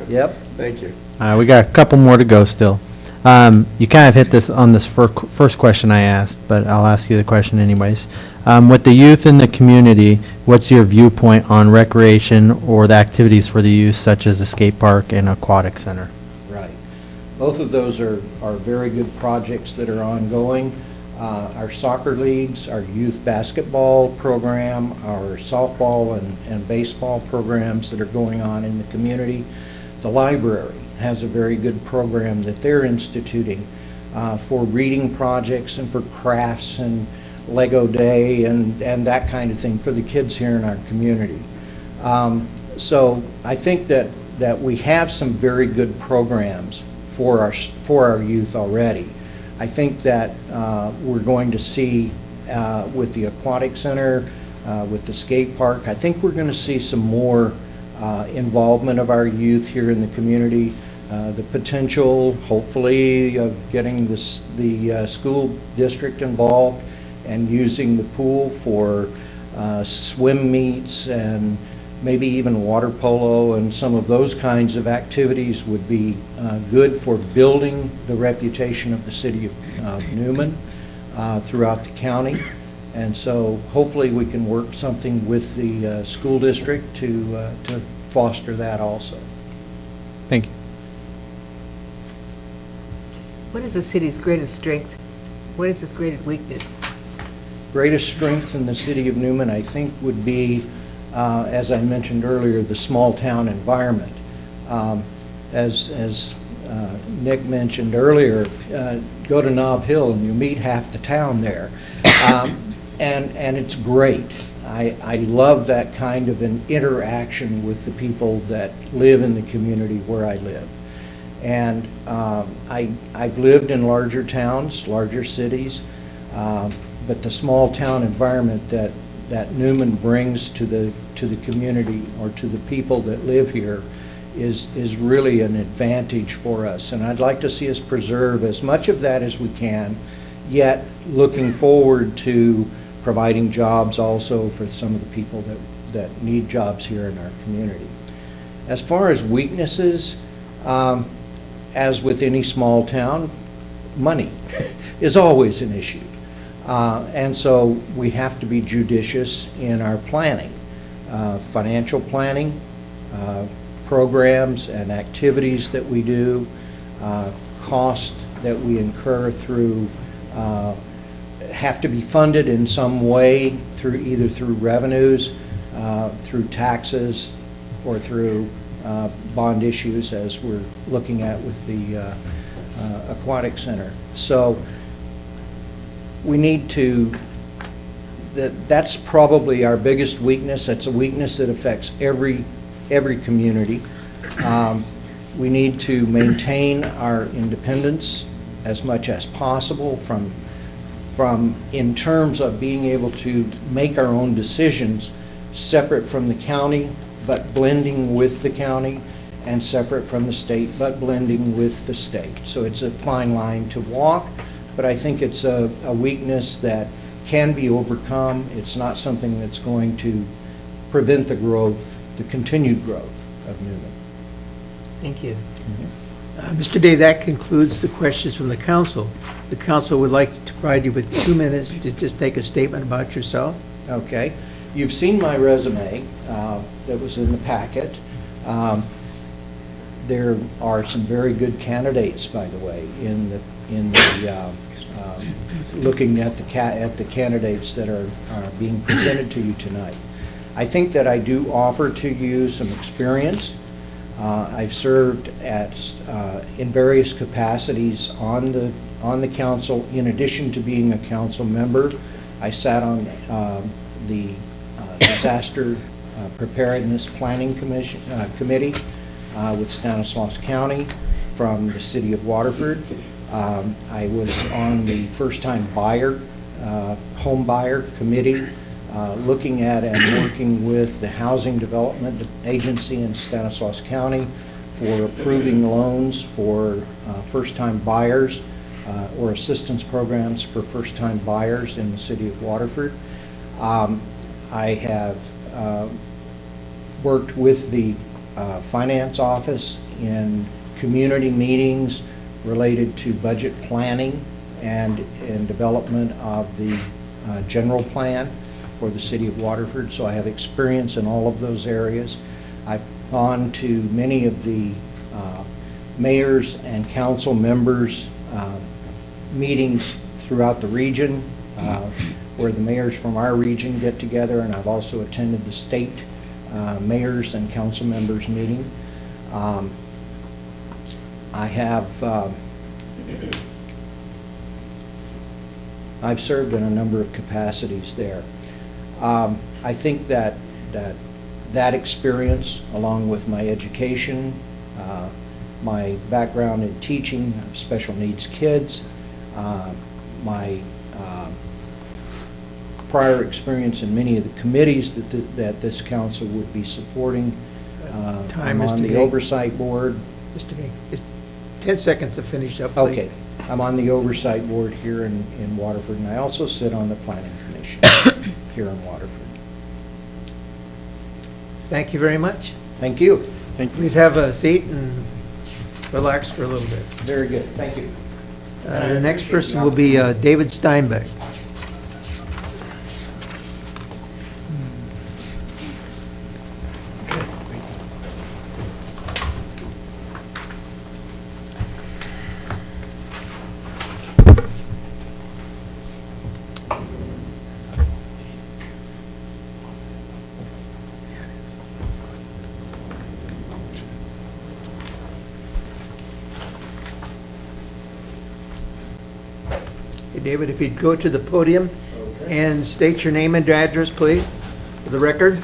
Yep. Thank you. We got a couple more to go still. You kind of hit this on this first question I asked, but I'll ask you the question anyways. With the youth in the community, what's your viewpoint on recreation or the activities for the youth, such as a skate park and aquatic center? Right. Both of those are very good projects that are ongoing. Our soccer leagues, our youth basketball program, our softball and baseball programs that are going on in the community. The library has a very good program that they're instituting for reading projects and for crafts and Lego Day and that kind of thing for the kids here in our community. So I think that we have some very good programs for our youth already. I think that we're going to see with the aquatic center, with the skate park, I think we're going to see some more involvement of our youth here in the community. The potential, hopefully, of getting the school district involved and using the pool for swim meets and maybe even water polo and some of those kinds of activities would be good for building the reputation of the city of Newman throughout the county. And so hopefully we can work something with the school district to foster that also. Thank you. What is the city's greatest strength? What is its greatest weakness? Greatest strength in the city of Newman, I think, would be, as I mentioned earlier, the small town environment. As Nick mentioned earlier, go to Nob Hill and you meet half the town there. And it's great. I love that kind of an interaction with the people that live in the community where I live. And I've lived in larger towns, larger cities, but the small town environment that Newman brings to the community or to the people that live here is really an advantage for us. And I'd like to see us preserve as much of that as we can, yet looking forward to providing jobs also for some of the people that need jobs here in our community. As far as weaknesses, as with any small town, money is always an issue. And so we have to be judicious in our planning, financial planning, programs and activities that we do, costs that we incur through, have to be funded in some way through either through revenues, through taxes, or through bond issues as we're looking at with the aquatic center. So we need to, that's probably our biggest weakness. That's a weakness that affects every community. We need to maintain our independence as much as possible from in terms of being able to make our own decisions separate from the county but blending with the county, and separate from the state but blending with the state. So it's a fine line to walk, but I think it's a weakness that can be overcome. It's not something that's going to prevent the growth, the continued growth of Newman. Thank you. Mr. Day, that concludes the questions from the council. The council would like to provide you with 2 minutes to just take a statement about yourself. Okay. You've seen my resume that was in the packet. There are some very good candidates, by the way, in the looking at the candidates that are being presented to you tonight. I think that I do offer to you some experience. I've served in various capacities on the council. In addition to being a council member, I sat on the Disaster Preparedness Planning Committee with Stanislaus County from the city of Waterford. I was on the first-time buyer, home buyer committee, looking at and working with the Housing Development Agency in Stanislaus County for approving loans for first-time buyers or assistance programs for first-time buyers in the city of Waterford. I have worked with the finance office in community meetings related to budget planning and in development of the general plan for the city of Waterford, so I have experience in all of those areas. I've gone to many of the mayors and council members' meetings throughout the region, where the mayors from our region get together, and I've also attended the state mayors and council members meeting. I've served in a number of capacities there. I think that experience, along with my education, my background in teaching of special needs kids, my prior experience in many of the committees that this council would be supporting. I'm on the oversight board. Mr. King, just 10 seconds to finish up, please. Okay. I'm on the oversight board here in Waterford, and I also sit on the planning commission here in Waterford. Thank you very much. Thank you. Please have a seat and relax for a little bit. Very good. Thank you. The next person will be David Steinbeck. David, if you'd go to the podium and state your name and address, please, for the record.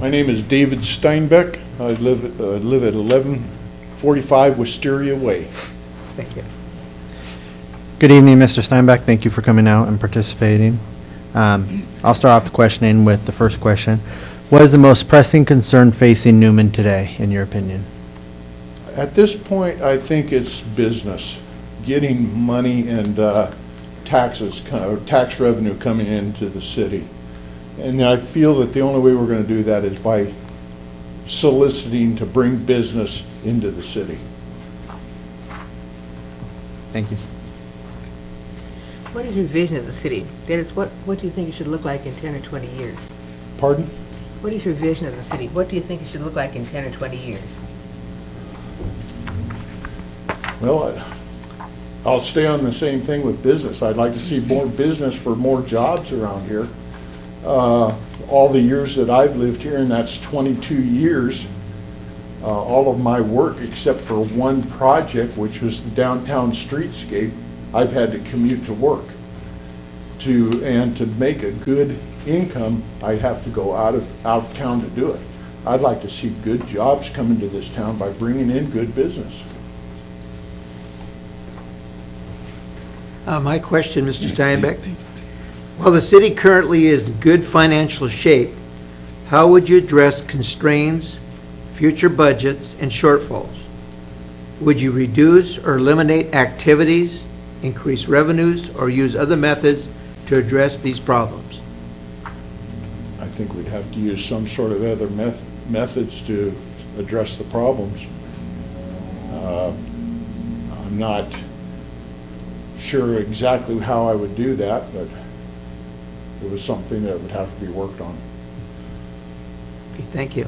My name is David Steinbeck. I live at 1145 Wisteria Way. Thank you. Good evening, Mr. Steinbeck. Thank you for coming out and participating. I'll start off the questioning with the first question. What is the most pressing concern facing Newman today, in your opinion? At this point, I think it's business, getting money and taxes, or tax revenue coming into the city. And I feel that the only way we're going to do that is by soliciting to bring business into the city. Thank you. What is your vision of the city? That is, what do you think it should look like in 10 or 20 years? Pardon? What is your vision of the city? What do you think it should look like in 10 or 20 years? Well, I'll stay on the same thing with business. I'd like to see more business for more jobs around here. All the years that I've lived here, and that's 22 years, all of my work except for one project, which was the downtown streetscape, I've had to commute to work. And to make a good income, I have to go out of town to do it. I'd like to see good jobs come into this town by bringing in good business. My question, Mr. Steinbeck, while the city currently is in good financial shape, how would you address constraints, future budgets, and shortfalls? Would you reduce or eliminate activities, increase revenues, or use other methods to address these problems? I think we'd have to use some sort of other methods to address the problems. I'm not sure exactly how I would do that, but it was something that would have to be worked on. Okay, thank you.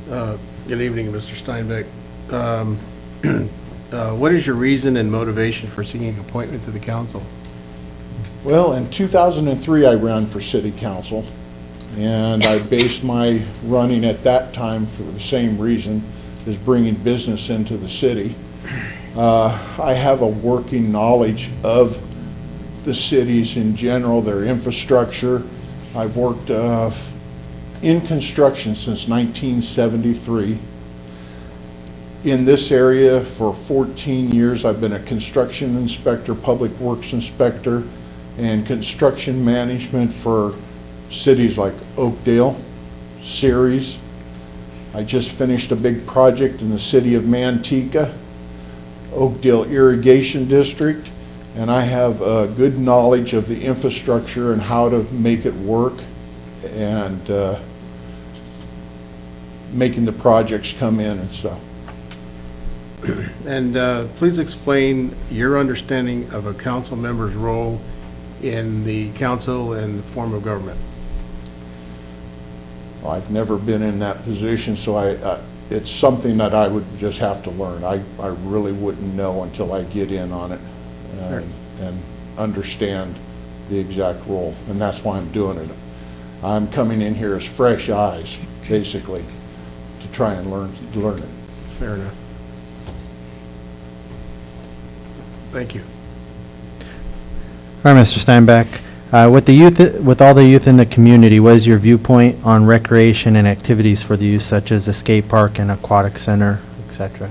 Good evening, Mr. Steinbeck. What is your reason and motivation for seeking appointment to the council? Well, in 2003, I ran for city council, and I based my running at that time for the same reason, is bringing business into the city. I have a working knowledge of the cities in general, their infrastructure. I've worked in construction since 1973. In this area for 14 years, I've been a construction inspector, public works inspector, and construction management for cities like Oakdale, Ceres. I just finished a big project in the city of Manteca, Oakdale Irrigation District, and I have good knowledge of the infrastructure and how to make it work and making the projects come in and stuff. And please explain your understanding of a council member's role in the council and the form of government. Well, I've never been in that position, so it's something that I would just have to learn. I really wouldn't know until I get in on it and understand the exact role, and that's why I'm doing it. I'm coming in here as fresh eyes, basically, to try and learn it. Fair enough. Thank you. All right, Mr. Steinbeck. With all the youth in the community, what is your viewpoint on recreation and activities for the youth, such as a skate park and aquatic center, etc.?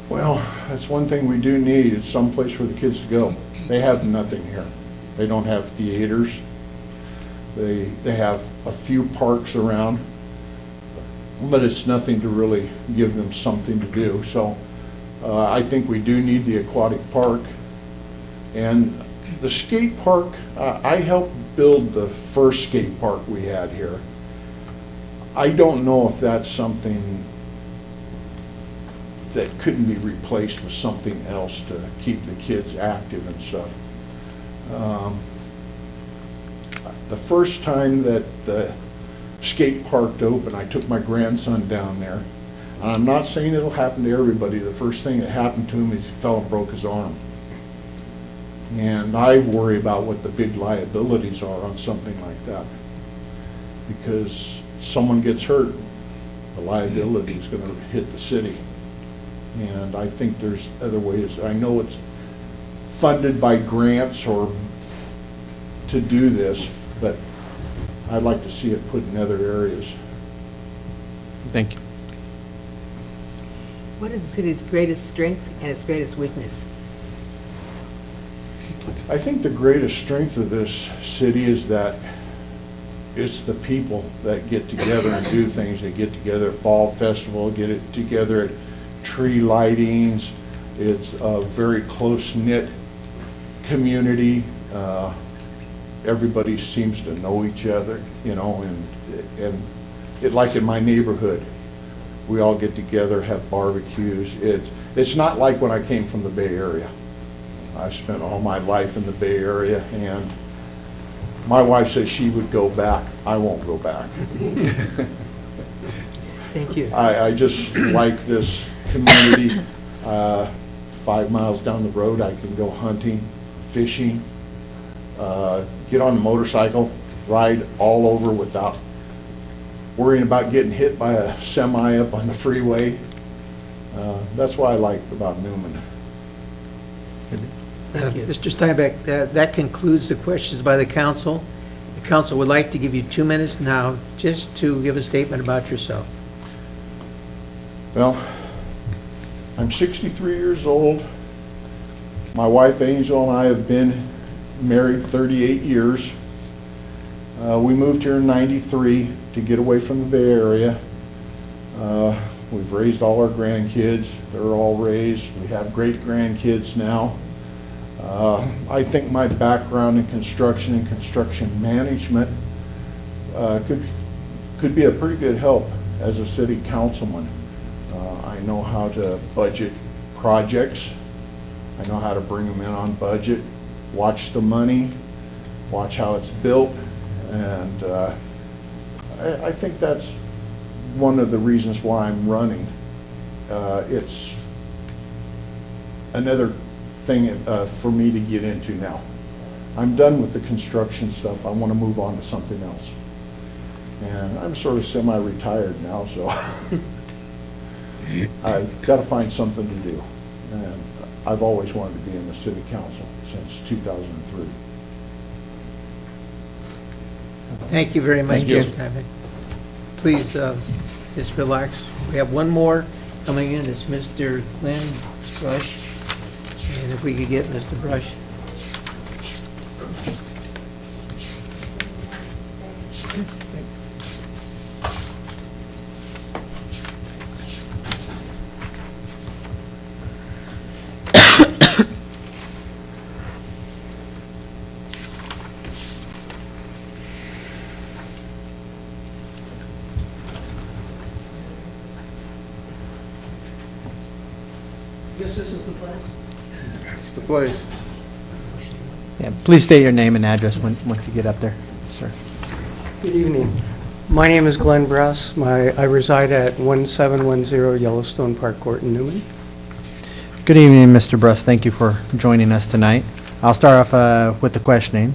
Well, that's one thing we do need, is someplace for the kids to go. They have nothing here. They don't have theaters. They have a few parks around, but it's nothing to really give them something to do. So I think we do need the aquatic park. And the skate park, I helped build the first skate park we had here. I don't know if that's something that couldn't be replaced with something else to keep the kids active and stuff. The first time that the skate park opened, I took my grandson down there. And I'm not saying it'll happen to everybody. The first thing that happened to him is he fell and broke his arm. And I worry about what the big liabilities are on something like that. Because someone gets hurt, the liability is going to hit the city. And I think there's other ways. I know it's funded by grants or to do this, but I'd like to see it put in other areas. Thank you. What is the city's greatest strength and its greatest weakness? I think the greatest strength of this city is that it's the people that get together and do things. They get together at Fall Festival, get it together at tree lightings. It's a very close-knit community. Everybody seems to know each other, you know, and it, like in my neighborhood, we all get together, have barbecues. It's not like when I came from the Bay Area. I spent all my life in the Bay Area, and my wife says she would go back. I won't go back. Thank you. I just like this community. 5 miles down the road, I can go hunting, fishing, get on a motorcycle, ride all over without worrying about getting hit by a semi up on the freeway. That's what I like about Newman. Thank you. Mr. Steinbeck, that concludes the questions by the council. The council would like to give you 2 minutes now just to give a statement about yourself. Well, I'm 63 years old. My wife Angel and I have been married 38 years. We moved here in '93 to get away from the Bay Area. We've raised all our grandkids. They're all raised. We have great grandkids now. I think my background in construction and construction management could be a pretty good help as a city councilman. I know how to budget projects. I know how to bring them in on budget, watch the money, watch how it's built, and I think that's one of the reasons why I'm running. It's another thing for me to get into now. I'm done with the construction stuff. I want to move on to something else. And I'm sort of semi-retired now, so I've got to find something to do. And I've always wanted to be in the city council since 2003. Thank you very much, Thank you. Mr. Steinbeck. Please just relax. We have one more coming in. It's Mr. Glenn Brush. And if we could get Mr. Brush. guess this is the place. That's the place. Yeah, please state your name and address once you get up there, sir. Good evening. My name is Glenn Bress. I reside at 1710 Yellowstone Park Court in Newman. Good evening, Mr. Bruss. Thank you for joining us tonight. I'll start off with the questioning.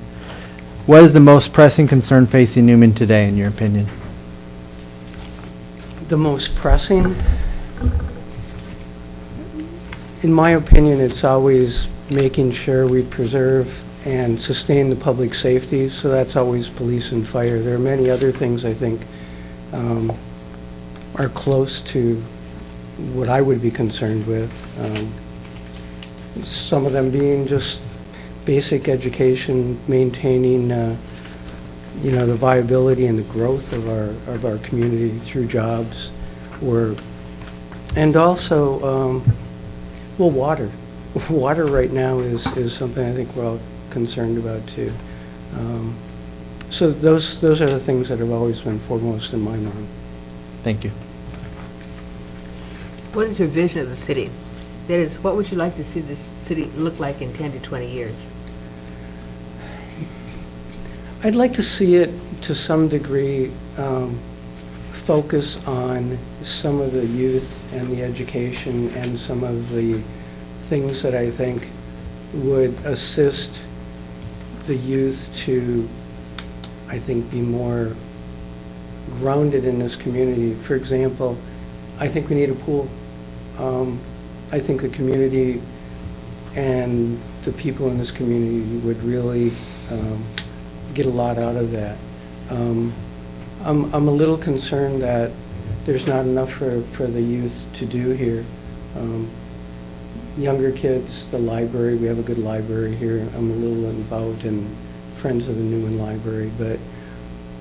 What is the most pressing concern facing Newman today, in your opinion? The most pressing, in my opinion, it's always making sure we preserve and sustain the public safety, so that's always police and fire. There are many other things I think are close to what I would be concerned with. Some of them being just basic education, maintaining the viability and the growth of our community through jobs, and also water. Water right now is something I think we're all concerned about too. So those are the things that have always been foremost in my mind. Thank you. What is your vision of the city? That is, what would you like to see this city look like in 10 to 20 years? I'd like to see it, to some degree, focus on some of the youth and the education and some of the things that I think would assist the youth to, I think, be more grounded in this community. For example, I think we need a pool. I think the community and the people in this community would really get a lot out of that. I'm a little concerned that there's not enough for the youth to do here. Younger kids, the library, we have a good library here. I'm a little involved in Friends of the Newman Library, but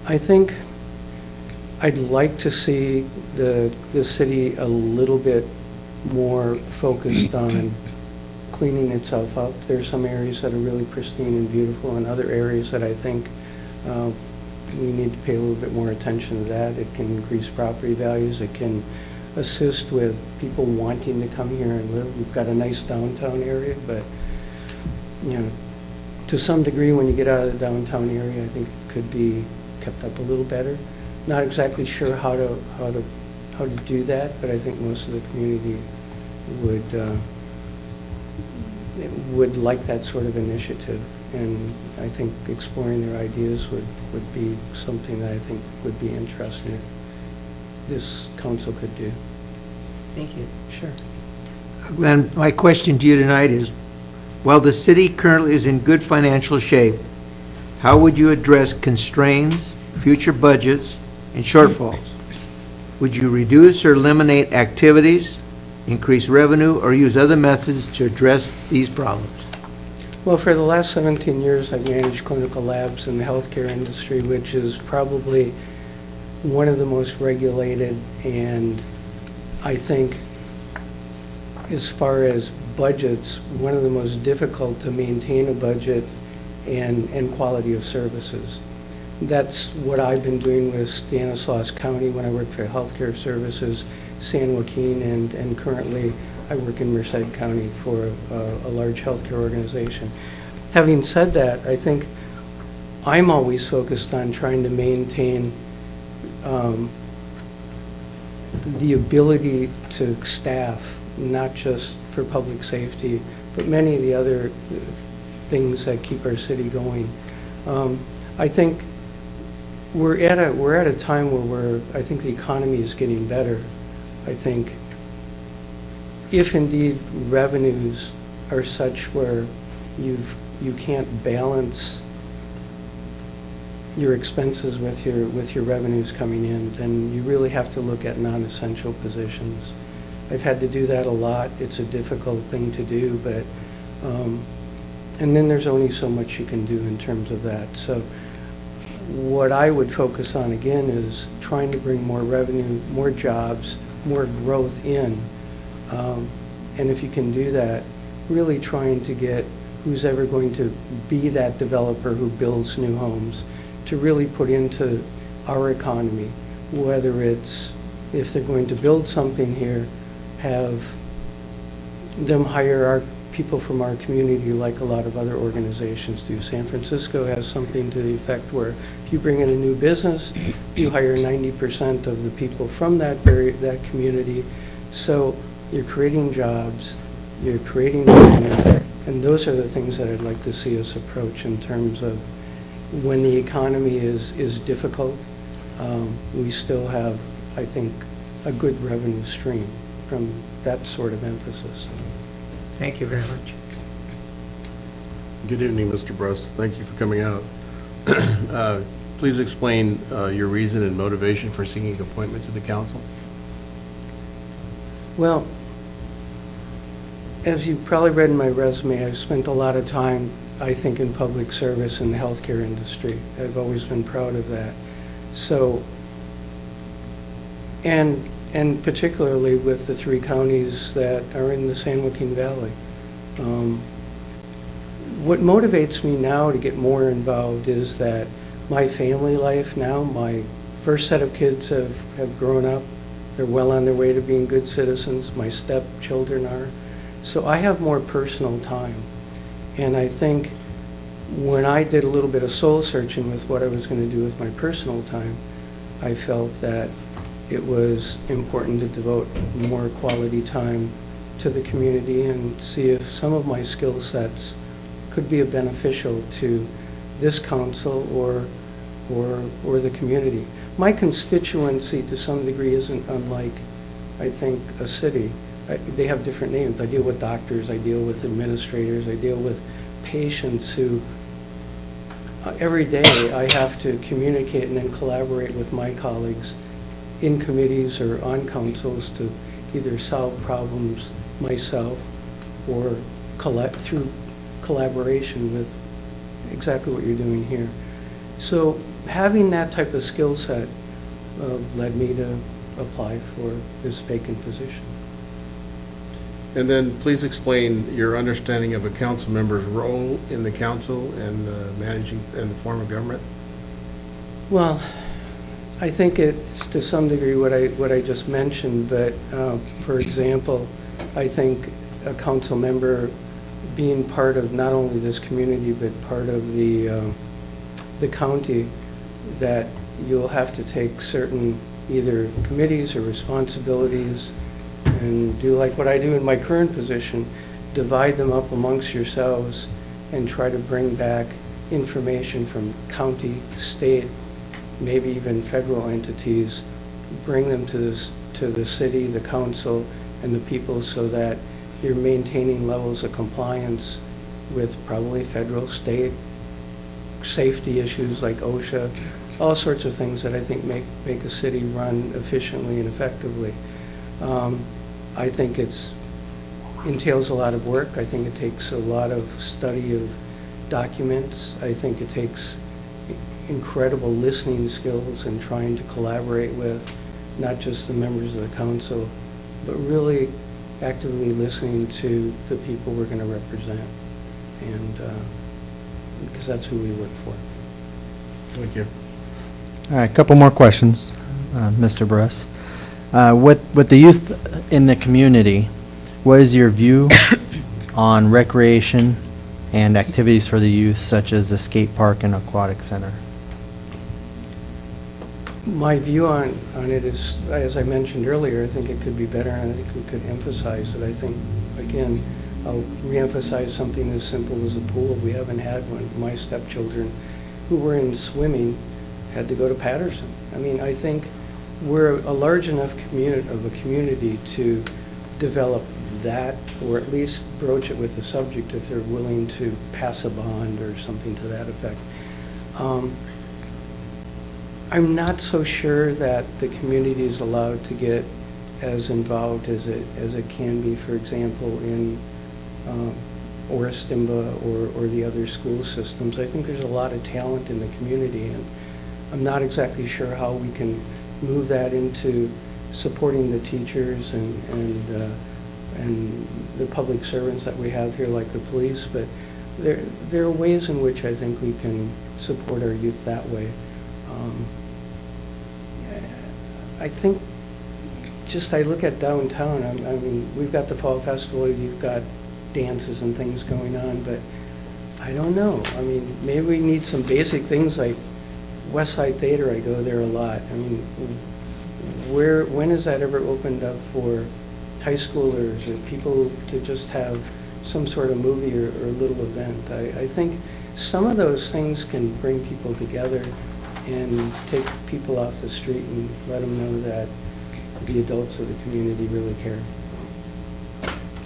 I think I'd like to see the city a little bit more focused on cleaning itself up. There's some areas that are really pristine and beautiful, and other areas that I think we need to pay a little bit more attention to that. It can increase property values. It can assist with people wanting to come here and live. We've got a nice downtown area, but to some degree, when you get out of the downtown area, I think it could be kept up a little better. Not exactly sure how to do that, but I think most of the community would like that sort of initiative, and I think exploring their ideas would be something that I think would be interesting if this council could do. Thank you. Sure. Glenn, my question to you tonight is, while the city currently is in good financial shape, how would you address constraints, future budgets, and shortfalls? Would you reduce or eliminate activities, increase revenue, or use other methods to address these problems? Well, for the last 17 years, I've managed clinical labs in the healthcare industry, which is probably one of the most regulated, and I think as far as budgets, one of the most difficult to maintain a budget and quality of services. That's what I've been doing with Stanislaus County when I worked for Healthcare Services, San Joaquin, and currently I work in Merced County for a large healthcare organization. Having said that, I think I'm always focused on trying to maintain the ability to staff, not just for public safety, but many of the other things that keep our city going. I think we're at a time where I think the economy is getting better. I think if indeed revenues are such where you can't balance your expenses with your revenues coming in, then you really have to look at non-essential positions. I've had to do that a lot. It's a difficult thing to do, but and then there's only so much you can do in terms of that. So what I would focus on again is trying to bring more revenue, more jobs, more growth in, and if you can do that, really trying to get who's ever going to be that developer who builds new homes to really put into our economy, whether it's, if they're going to build something here, have them hire our people from our community like a lot of other organizations do. San Francisco has something to the effect where if you bring in a new business, you hire 90% of the people from that community. So you're creating jobs, you're creating revenue, and those are the things that I'd like to see us approach in terms of when the economy is difficult, we still have, I think, a good revenue stream from that sort of emphasis. Thank you very much. Good evening, Mr. Bruss. Thank you for coming out. Please explain your reason and motivation for seeking appointment to the council. Well, as you've probably read in my resume, I've spent a lot of time, I think, in public service in the healthcare industry. I've always been proud of that. So, and particularly with the 3 counties that are in the San Joaquin Valley. What motivates me now to get more involved is that my family life now, my first set of kids have grown up. They're well on their way to being good citizens. My stepchildren are. So I have more personal time. And I think when I did a little bit of soul searching with what I was going to do with my personal time, I felt that it was important to devote more quality time to the community and see if some of my skill sets could be beneficial to this council or the community. My constituency, to some degree, isn't unlike, I think, a city. They have different names. I deal with doctors, I deal with administrators, I deal with patients who, every day, I have to communicate and then collaborate with my colleagues in committees or on councils to either solve problems myself or through collaboration with exactly what you're doing here. So having that type of skill set led me to apply for this vacant position. And then please explain your understanding of a council member's role in the council and managing and the form of government. Well, I think it's to some degree what I just mentioned, but for example, I think a council member being part of not only this community but part of the county, that you'll have to take certain either committees or responsibilities and do like what I do in my current position, divide them up amongst yourselves and try to bring back information from county, state, maybe even federal entities, bring them to the city, the council, and the people so that you're maintaining levels of compliance with probably federal, state, safety issues like OSHA, all sorts of things that I think make a city run efficiently and effectively. I think it entails a lot of work. I think it takes a lot of study of documents. I think it takes incredible listening skills and trying to collaborate with not just the members of the council, but really actively listening to the people we're going to represent, and because that's who we work for. Thank you. All right, a couple more questions, Mr. Bruss. With the youth in the community, what is your view on recreation and activities for the youth, such as the skate park and aquatic center? My view on it is, as I mentioned earlier, I think it could be better, and I think we could emphasize it. I think, again, I'll reemphasize something as simple as a pool. We haven't had one. My stepchildren, who were in swimming, had to go to Patterson. I mean, I think we're a large enough community to develop that, or at least broach it with the subject if they're willing to pass a bond or something to that effect. I'm not so sure that the community is allowed to get as involved as it can be, for example, in Oristimba or the other school systems. I think there's a lot of talent in the community, and I'm not exactly sure how we can move that into supporting the teachers and the public servants that we have here, like the police, but there are ways in which I think we can support our youth that way. I think just, I look at downtown, I mean, we've got the Fall Festival, you've got dances and things going on, but I don't know. I mean, maybe we need some basic things like West Side Theater, I go there a lot. I mean, when has that ever opened up for high schoolers or people to just have some sort of movie or little event? I think some of those things can bring people together and take people off the street and let them know that the adults of the community really care.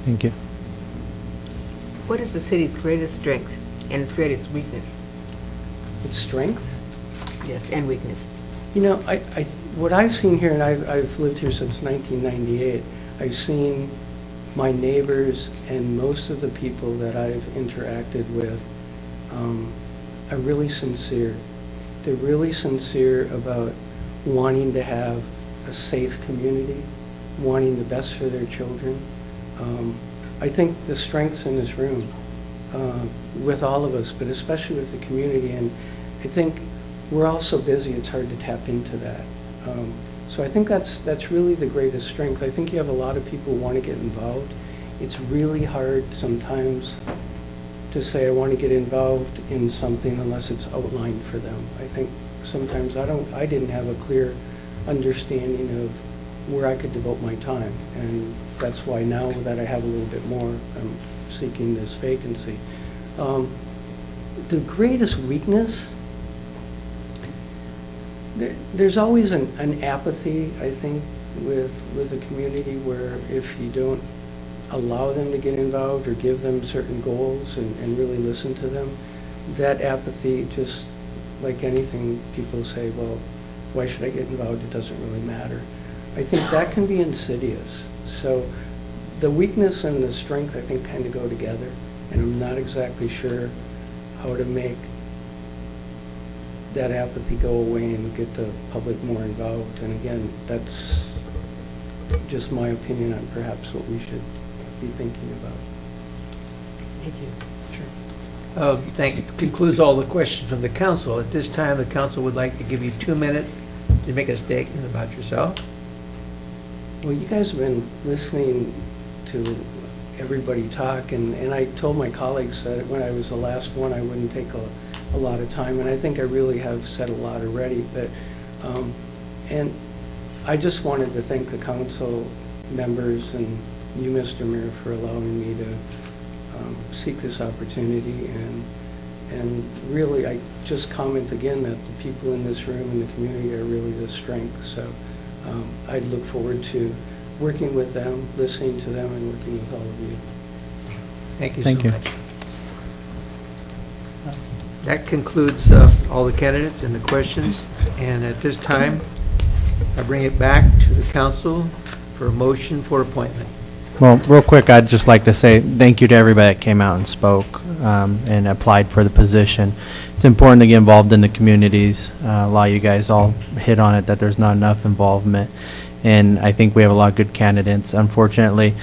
Thank you. What is the city's greatest strength and its greatest weakness? Its strength? Yes, and weakness. You know, what I've seen here, and I've lived here since 1998, I've seen my neighbors and most of the people that I've interacted with are really sincere. They're really sincere about wanting to have a safe community, wanting the best for their children. I think the strength's in this room with all of us, but especially with the community. And I think we're all so busy, it's hard to tap into that. So I think that's really the greatest strength. I think you have a lot of people who want to get involved. It's really hard sometimes to say, I want to get involved in something unless it's outlined for them. I think sometimes I didn't have a clear understanding of where I could devote my time. And that's why now that I have a little bit more, I'm seeking this vacancy. The greatest weakness, there's always an apathy, I think, with the community where if you don't allow them to get involved or give them certain goals and really listen to them, that apathy, just like anything, people say, well, why should I get involved? It doesn't really matter. I think that can be insidious. So the weakness and the strength, I think, kind of go together, and I'm not exactly sure how to make that apathy go away and get the public more involved. And again, that's just my opinion on perhaps what we should be thinking about. Thank you. Sure. Thank you. Concludes all the questions from the council. At this time, the council would like to give you 2 minutes to make a statement about yourself. Well, you guys have been listening to everybody talk, and I told my colleagues that when I was the last one, I wouldn't take a lot of time, and I think I really have said a lot already. But and I just wanted to thank the council members and you, Mr. Mayor, for allowing me to seek this opportunity. And really, I just comment again that the people in this room and the community are really the strength. So I'd look forward to working with them, listening to them, and working with all of you. Thank you Thank so you. much. That concludes all the candidates and the questions. And at this time, I bring it back to the council for a motion for appointment. Well, real quick, I'd just like to say thank you to everybody that came out and spoke and applied for the position. It's important to get involved in the communities. A lot of you guys all hit on it, that there's not enough involvement. And I think we have a lot of good candidates. Unfortunately,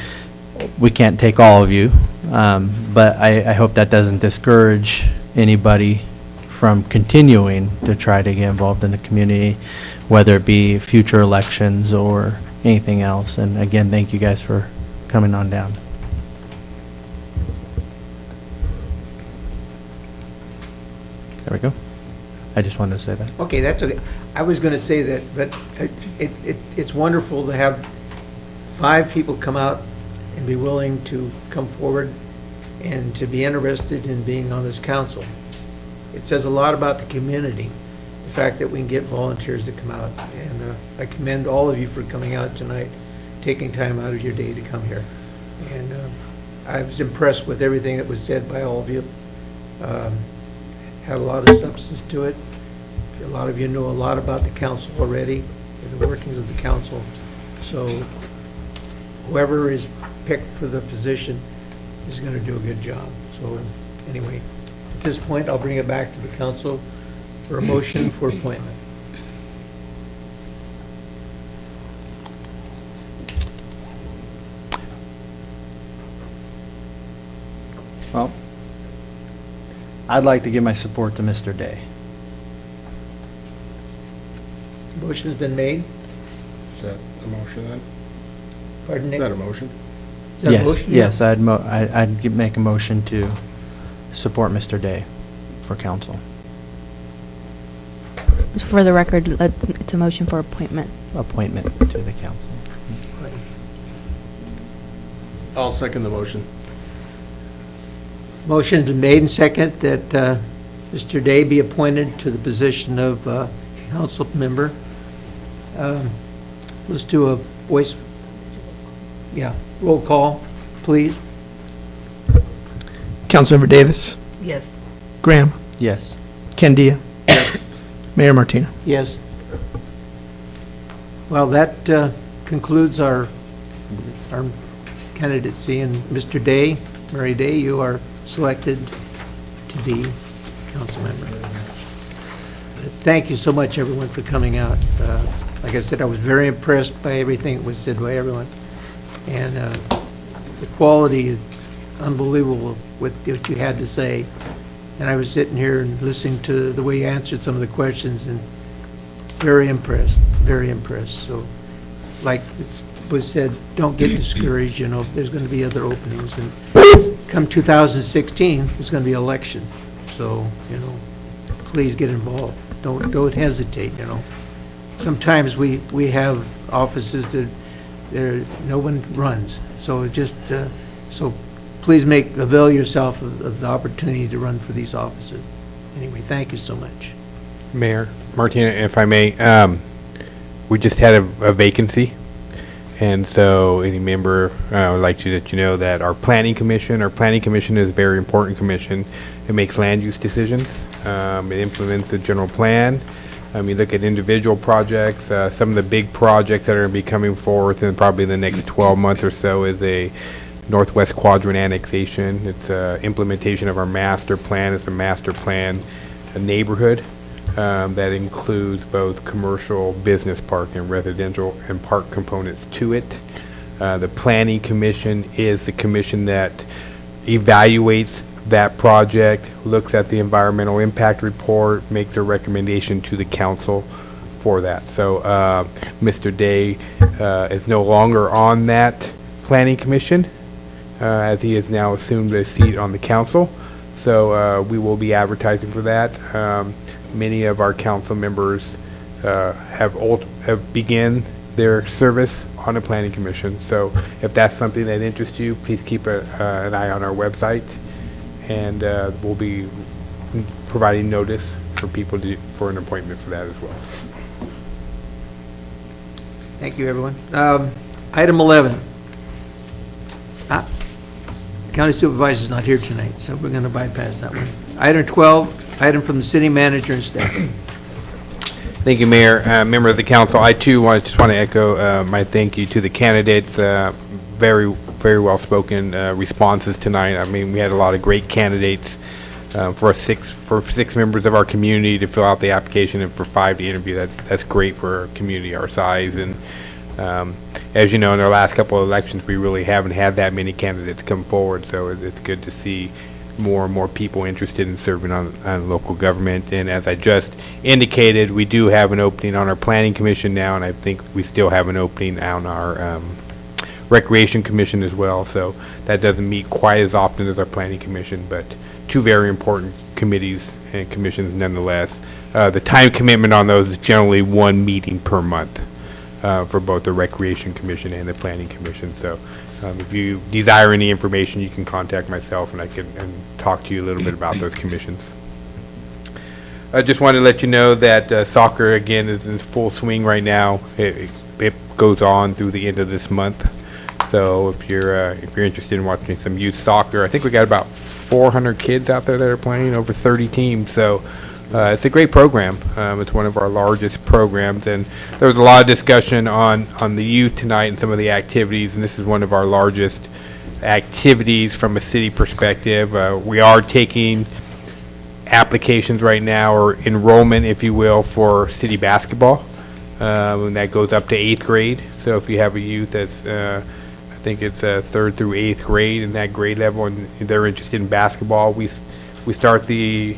we can't take all of you, but I hope that doesn't discourage anybody from continuing to try to get involved in the community, whether it be future elections or anything else. And again, thank you guys for coming on down. There we go. I just wanted to say that. Okay, that's okay. I was going to say that, but it's wonderful to have 5 people come out and be willing to come forward and to be interested in being on this council. It says a lot about the community, the fact that we can get volunteers to come out. And I commend all of you for coming out tonight, taking time out of your day to come here. And I was impressed with everything that was said by all of you. Had a lot of substance to it. A lot of you know a lot about the council already, and the workings of the council. So whoever is picked for the position is going to do a good job. So anyway, at this point, I'll bring it back to the council for a motion for appointment. Well, I'd like to give my support to Mr. Day. Motion's been made. Is that the motion then? Pardon, Nick? Is that a motion? Is that a Yes, motion? yes, I'd make a motion to support Mr. Day for council. For the record, it's a motion for appointment. Appointment to the council. I'll second the motion. Motion been made and second that Mr. Day be appointed to the position of council member. Let's do a voice, roll call, please. Councilmember Davis, Yes. Graham, Yes. Candia. Mayor Martina. Yes. Well, that concludes our candidacy, and Mr. Day, Mary Day, you are selected to be council member. Thank you so much, everyone, for coming out. Like I said, I was very impressed by everything that was said by everyone, and the quality is unbelievable with what you had to say. And I was sitting here and listening to the way you answered some of the questions, and very impressed, very impressed. So, like was said, don't get discouraged, there's going to be other openings. And come 2016, there's going to be election. So, please get involved. Don't hesitate, Sometimes we have offices that no one runs. So so please avail yourself of the opportunity to run for these offices. Anyway, thank you so much. Mayor Martina, if I may, we just had a vacancy, and so any member would like to let you know that our planning commission is a very important commission. It makes land use decisions. It implements the general plan. You look at individual projects. Some of the big projects that are going to be coming forth in probably the next 12 months or so is a Northwest Quadrant annexation. It's implementation of our master plan. It's a master plan, a neighborhood that includes both commercial, business park, and residential and park components to it. The Planning Commission is the commission that evaluates that project, looks at the environmental impact report, makes a recommendation to the council for that. So Mr. Day is no longer on that Planning Commission, as he has now assumed a seat on the council. So we will be advertising for that. Many of our council members have begun their service on the Planning Commission. So if that's something that interests you, please keep an eye on our website, and we'll be providing notice for people for an appointment for that as well. Thank you, everyone. Item 11. County Supervisor's not here tonight, so we're going to bypass that one. Item 12, item from the city manager and staff. Thank you, Mayor. Member of the council, I too just want to echo my thank you to the candidates. Very, very well-spoken responses tonight. I mean, we had a lot of great candidates for six members of our community to fill out the application, and for 5 to interview. That's great for a community our size. And as you know, in our last couple of elections, we really haven't had that many candidates come forward. So it's good to see more and more people interested in serving on local government. And as I just indicated, we do have an opening on our Planning Commission now, and I think we still have an opening on our Recreation Commission as well. So that doesn't meet quite as often as our Planning Commission, but two very important committees and commissions nonetheless. The time commitment on those is generally 1 meeting per month for both the Recreation Commission and the Planning Commission. So if you desire any information, you can contact myself, and I can talk to you a little bit about those commissions. I just wanted to let you know that soccer, again, is in full swing right now. It goes on through the end of this month. So if you're interested in watching some youth soccer, I think we got about 400 kids out there that are playing, over 30 teams. So it's a great program. It's one of our largest programs, and there was a lot of discussion on the youth tonight and some of the activities, and this is one of our largest activities from a city perspective. We are taking applications right now, or enrollment, if you will, for city basketball, and that goes up to 8th grade. So if you have a youth that's I think it's 3rd through 8th grade in that grade level, and they're interested in basketball, we start the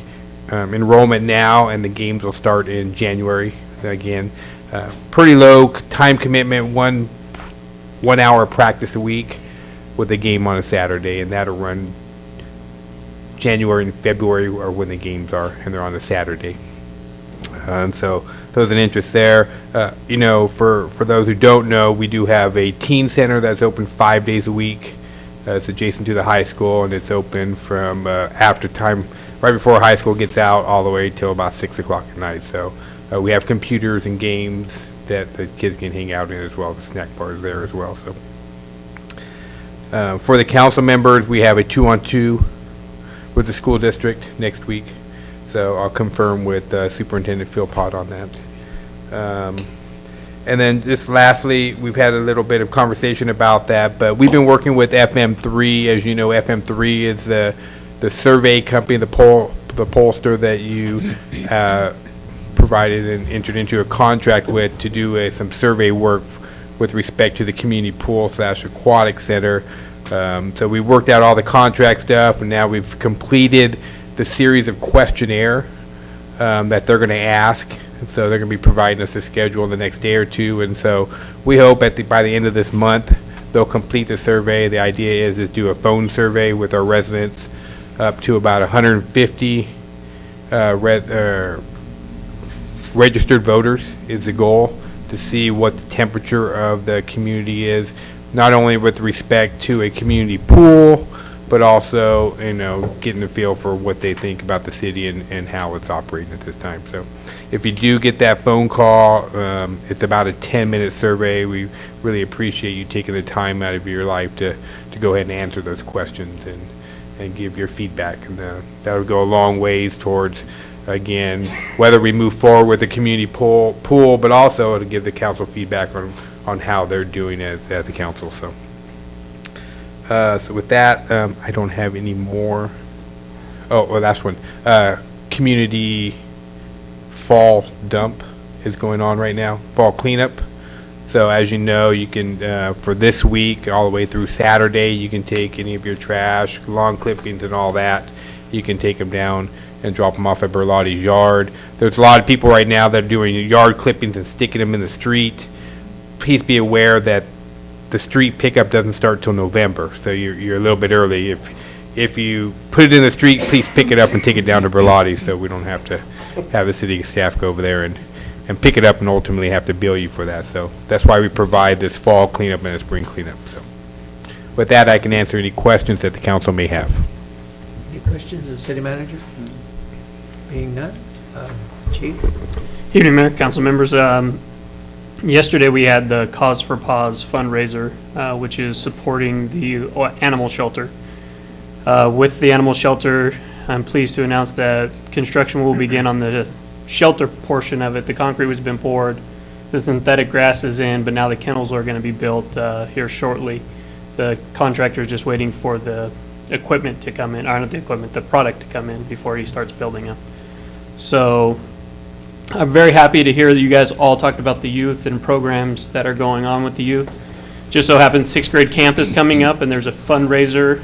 enrollment now, and the games will start in January. Again, pretty low time commitment, one 1 hour of practice a week with a game on a Saturday, and that'll run January and February are when the games are, and they're on a Saturday. And so there's an interest there. You know, for those who don't know, we do have a teen center that's open 5 days a week. It's adjacent to the high school, and it's open from after time, right before high school gets out, all the way till about 6 o'clock at night. So we have computers and games that the kids can hang out in as well. The snack bar is there as well. So for the council members, we have a 2-on-2 with the school district next week. So I'll confirm with Superintendent Philpott on that. And then just lastly, we've had a little bit of conversation about that, but we've been working with FM3. As you know, FM3 is the survey company, the pollster that you provided and entered into a contract with to do some survey work with respect to the community pool / aquatic center. So we worked out all the contract stuff, and now we've completed the series of questionnaire that they're going to ask. And so they're going to be providing us a schedule in the next day or two. And so we hope by the end of this month, they'll complete the survey. The idea is do a phone survey with our residents up to about 150 registered voters is the goal, to see what the temperature of the community is, not only with respect to a community pool, but also, you know, getting a feel for what they think about the city and how it's operating at this time. So if you do get that phone call, it's about a 10-minute survey. We really appreciate you taking the time out of your life to go ahead and answer those questions and give your feedback. And that'll go a long ways towards, again, whether we move forward with the community pool, but also to give the council feedback on how they're doing as a council. So with that, I don't have any more. Oh, well, last one. Community fall dump is going on right now, fall cleanup. So as you know, you can, for this week, all the way through Saturday, you can take any of your trash, lawn clippings and all that. You can take them down and drop them off at Berlotti's yard. There's a lot of people right now that are doing yard clippings and sticking them in the street. Please be aware that the street pickup doesn't start till November, so you're a little bit early. If you put it in the street, please pick it up and take it down to Berlotti's, so we don't have to have the city staff go over there and pick it up and ultimately have to bill you for that. So that's why we provide this fall cleanup and a spring cleanup. So with that, I can answer any questions that the council may have. Any questions of the city manager? Being none, Chief? Evening, Mayor, council members. Yesterday, we had the Cause for Paws fundraiser, which is supporting the animal shelter. With the animal shelter, I'm pleased to announce that construction will begin on the shelter portion of it. The concrete has been poured, the synthetic grass is in, but now the kennels are going to be built here shortly. The contractor is just waiting for the equipment to come in, or not the equipment, the product to come in before he starts building them. So I'm very happy to hear that you guys all talked about the youth and programs that are going on with the youth. Just so happens 6th grade camp is coming up, and there's a fundraiser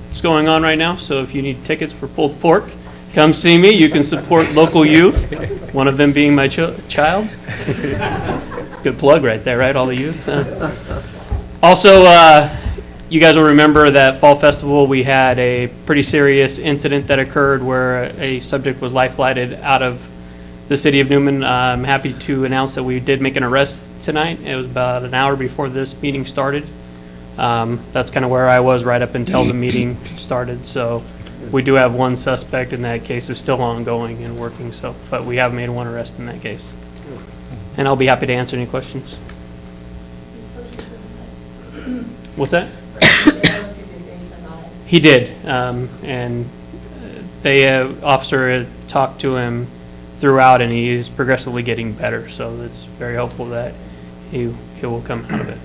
it's going on right now. So if you need tickets for pulled pork, come see me. You can support local youth, one of them being my child. Good plug right there, right? All the youth. Also, you guys will remember that Fall Festival, we had a pretty serious incident that occurred where a subject was life flighted out of the city of Newman. I'm happy to announce that we did make an arrest tonight. It was about an hour before this meeting started. That's kind of where I was right up until the meeting started. So we do have one suspect in that case. Is still ongoing and working. So, but we have made one arrest in that case. And I'll be happy to answer any questions. What's that? He did, and the officer talked to him throughout, and he is progressively getting better. So that's very hopeful that he will come out of it.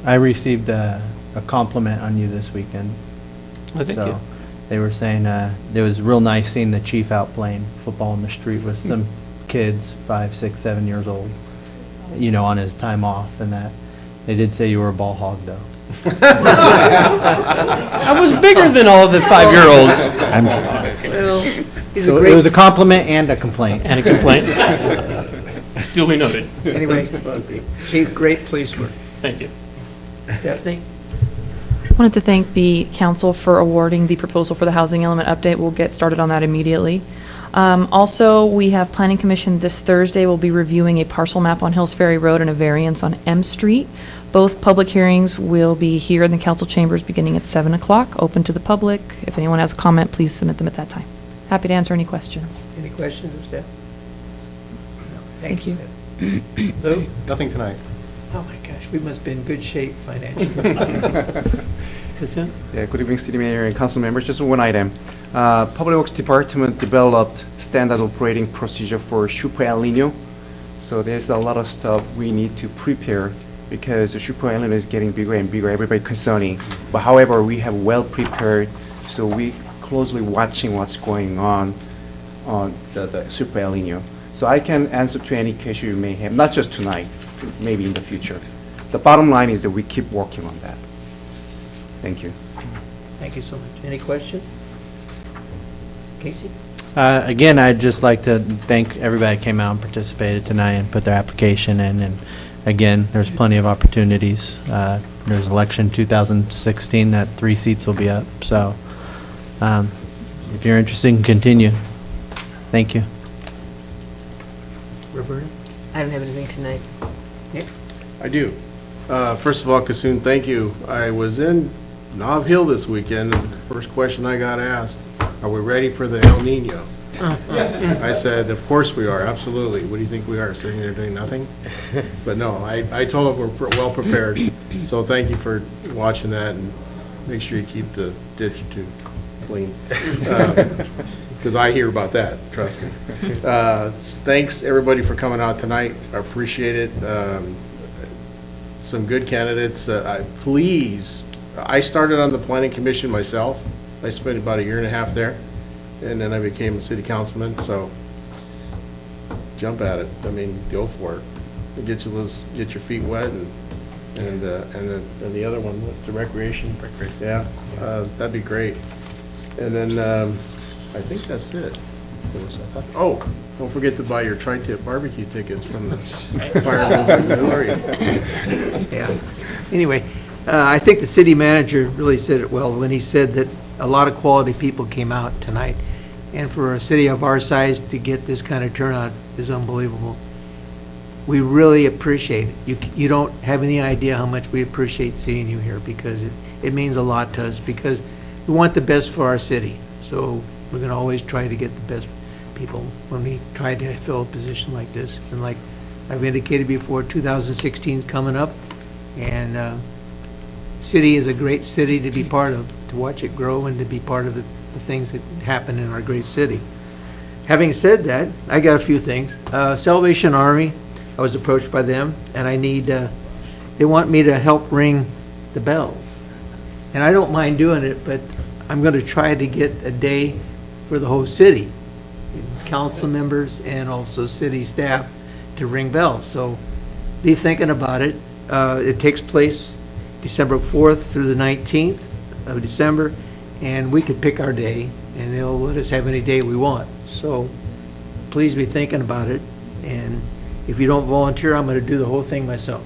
I received a compliment on you this weekend. I thank you. They were saying it was real nice seeing the chief out playing football in the street with some kids, 5, 6, 7 years old, you know, on his time off, and that. They did say you were a ball hog, though. I was bigger than all the 5-year-olds. So it was a compliment and a complaint. And a complaint. Duly noted. Anyway, Chief, great police work. Thank you. Stephanie? Wanted to thank the council for awarding the proposal for the housing element update. We'll get started on that immediately. Also, we have Planning Commission this Thursday. We'll be reviewing a parcel map on Hills Ferry Road and a variance on M Street. Both public hearings will be here in the council chambers beginning at 7 o'clock, open to the public. If anyone has a comment, please submit them at that time. Happy to answer any questions. Any questions of Steph? No. Thank you. Steph. Lou? Nothing tonight. Oh my gosh, we must be in good shape financially. Kasum? Yeah, good evening, City Mayor and council members. Just one item. Public Works Department developed standard operating procedure for Super El Nino. So there's a lot of stuff we need to prepare because the Super El Nino is getting bigger and bigger, everybody concerning. But however, we have well prepared, so we closely watching what's going on the Super El Nino. So I can answer to any question you may have, not just tonight, maybe in the future. The bottom line is that we keep working on that. Thank you. Thank you so much. Any questions? Casey? Again, I'd just like to thank everybody that came out and participated tonight and put their application in. And again, there's plenty of opportunities. There's election 2016, that 3 seats will be up. So if you're interested, you can continue. Thank you. Roberta? I don't have anything tonight. Nick? I do. First of all, Kassoon, thank you. I was in Nob Hill this weekend, and the first question I got asked, are we ready for the El Nino? I said, of course we are, absolutely. What do you think we are, sitting there doing nothing? But no, I told them we're well prepared. So thank you for watching that, and make sure you keep the ditch too clean. Because I hear about that, trust me. Thanks, everybody, for coming out tonight. I appreciate it. Some good candidates. I started on the Planning Commission myself. I spent about 1.5 years there, and then I became a city councilman, so jump at it. I mean, go for it. Get your feet wet, and the other one, the recreation. Yeah, that'd be great. And then I think that's it. Oh, don't forget to buy your tri-tip barbecue tickets from the Fireman's Auxiliary. Yeah. Anyway, I think the city manager really said it well when he said that a lot of quality people came out tonight. And for a city of our size to get this kind of turnout is unbelievable. We really appreciate it. You don't have any idea how much we appreciate seeing you here, because it means a lot to us, because we want the best for our city. So we're going to always try to get the best people when we try to fill a position like this. And like I've indicated before, 2016 is coming up, and city is a great city to be part of, to watch it grow and to be part of the things that happen in our great city. Having said that, I got a few things. Salvation Army, I was approached by them, and I need, they want me to help ring the bells. And I don't mind doing it, but I'm going to try to get a day for the whole city, council members and also city staff, to ring bells. So be thinking about it. It takes place December 4th through the 19th of December, and we could pick our day, and they'll let us have any day we want. So please be thinking about it, and if you don't volunteer, I'm going to do the whole thing myself.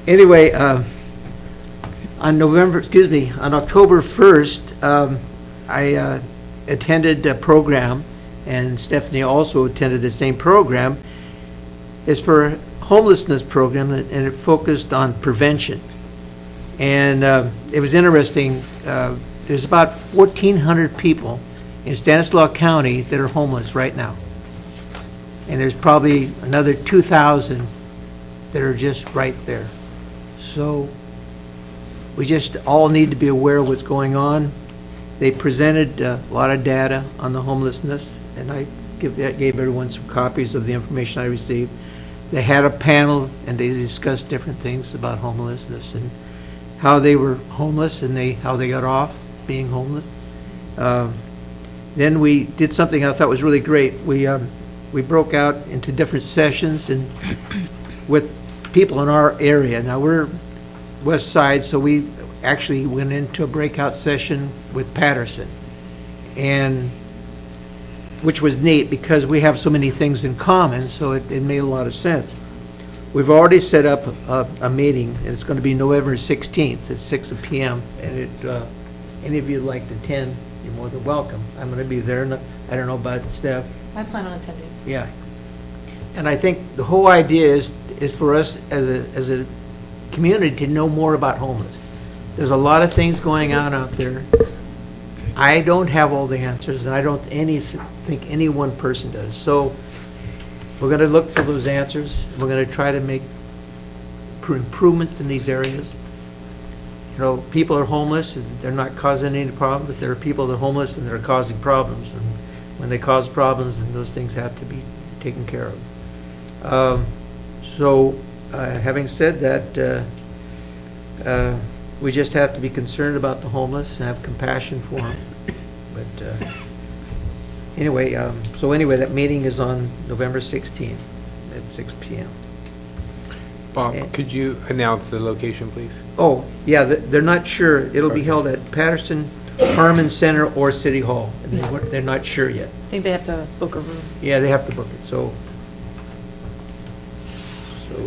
Anyway, on October 1st, I attended a program, and Stephanie also attended the same program. It's for a homelessness program, and it focused on prevention. And it was interesting. There's about 1,400 people in Stanislaus County that are homeless right now. And there's probably another 2,000 that are just right there. So we just all need to be aware of what's going on. They presented a lot of data on the homelessness, and I gave everyone some copies of the information I received. They had a panel, and they discussed different things about homelessness and how they were homeless and how they got off being homeless. Then we did something I thought was really great. We broke out into different sessions and with people in our area. Now we're West Side, so we actually went into a breakout session with Patterson, and which was neat because we have so many things in common, so it made a lot of sense. we've already set up a meeting, and it's going to be November 16th at 6 p.m. And any of you would like to attend, you're more than welcome. I'm going to be there, and I don't know about Steph. I plan on attending. Yeah. And I think the whole idea is for us as a community to know more about homeless. There's a lot of things going on out there. I don't have all the answers, and I don't think any one person does. So we're going to look for those answers. We're going to try to make improvements in these areas. You know, people are homeless, they're not causing any problem, but there are people that are homeless and they're causing problems. And when they cause problems, then those things have to be taken care of. Having said that, we just have to be concerned about the homeless and have compassion for them. But anyway, that meeting is on November 16th at 6 p.m. Bob, could you announce the location, please? Oh, yeah, they're not sure. It'll be held at Patterson Harmon Center or City Hall. And they're not sure yet. I think they have to book a room. Yeah, they have to book it, so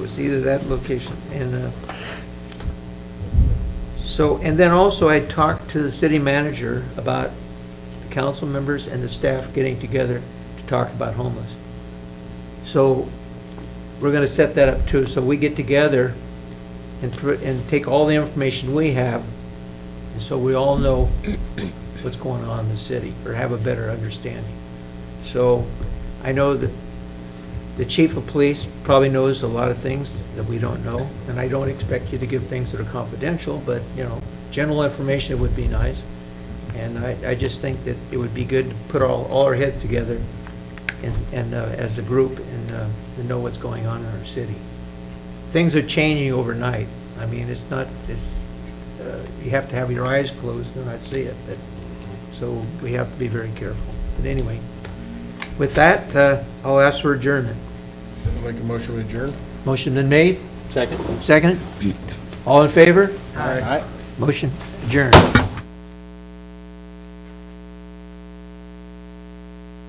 it's either that location. And then also I talked to the city manager about the council members and the staff getting together to talk about homeless. So we're going to set that up too. So we get together and take all the information we have, and so we all know what's going on in the city, or have a better understanding. So I know that the chief of police probably knows a lot of things that we don't know, and I don't expect you to give things that are confidential, but, you know, general information would be nice. And I just think that it would be good to put all our heads together and as a group and to know what's going on in our city. Things are changing overnight. I mean, you have to have your eyes closed to not see it. So we have to be very careful. But anyway, with that, I'll ask for adjournment. I'll make a motion to adjourn. Motion been made? Second. Seconded? All in favor? Aye. Motion adjourned.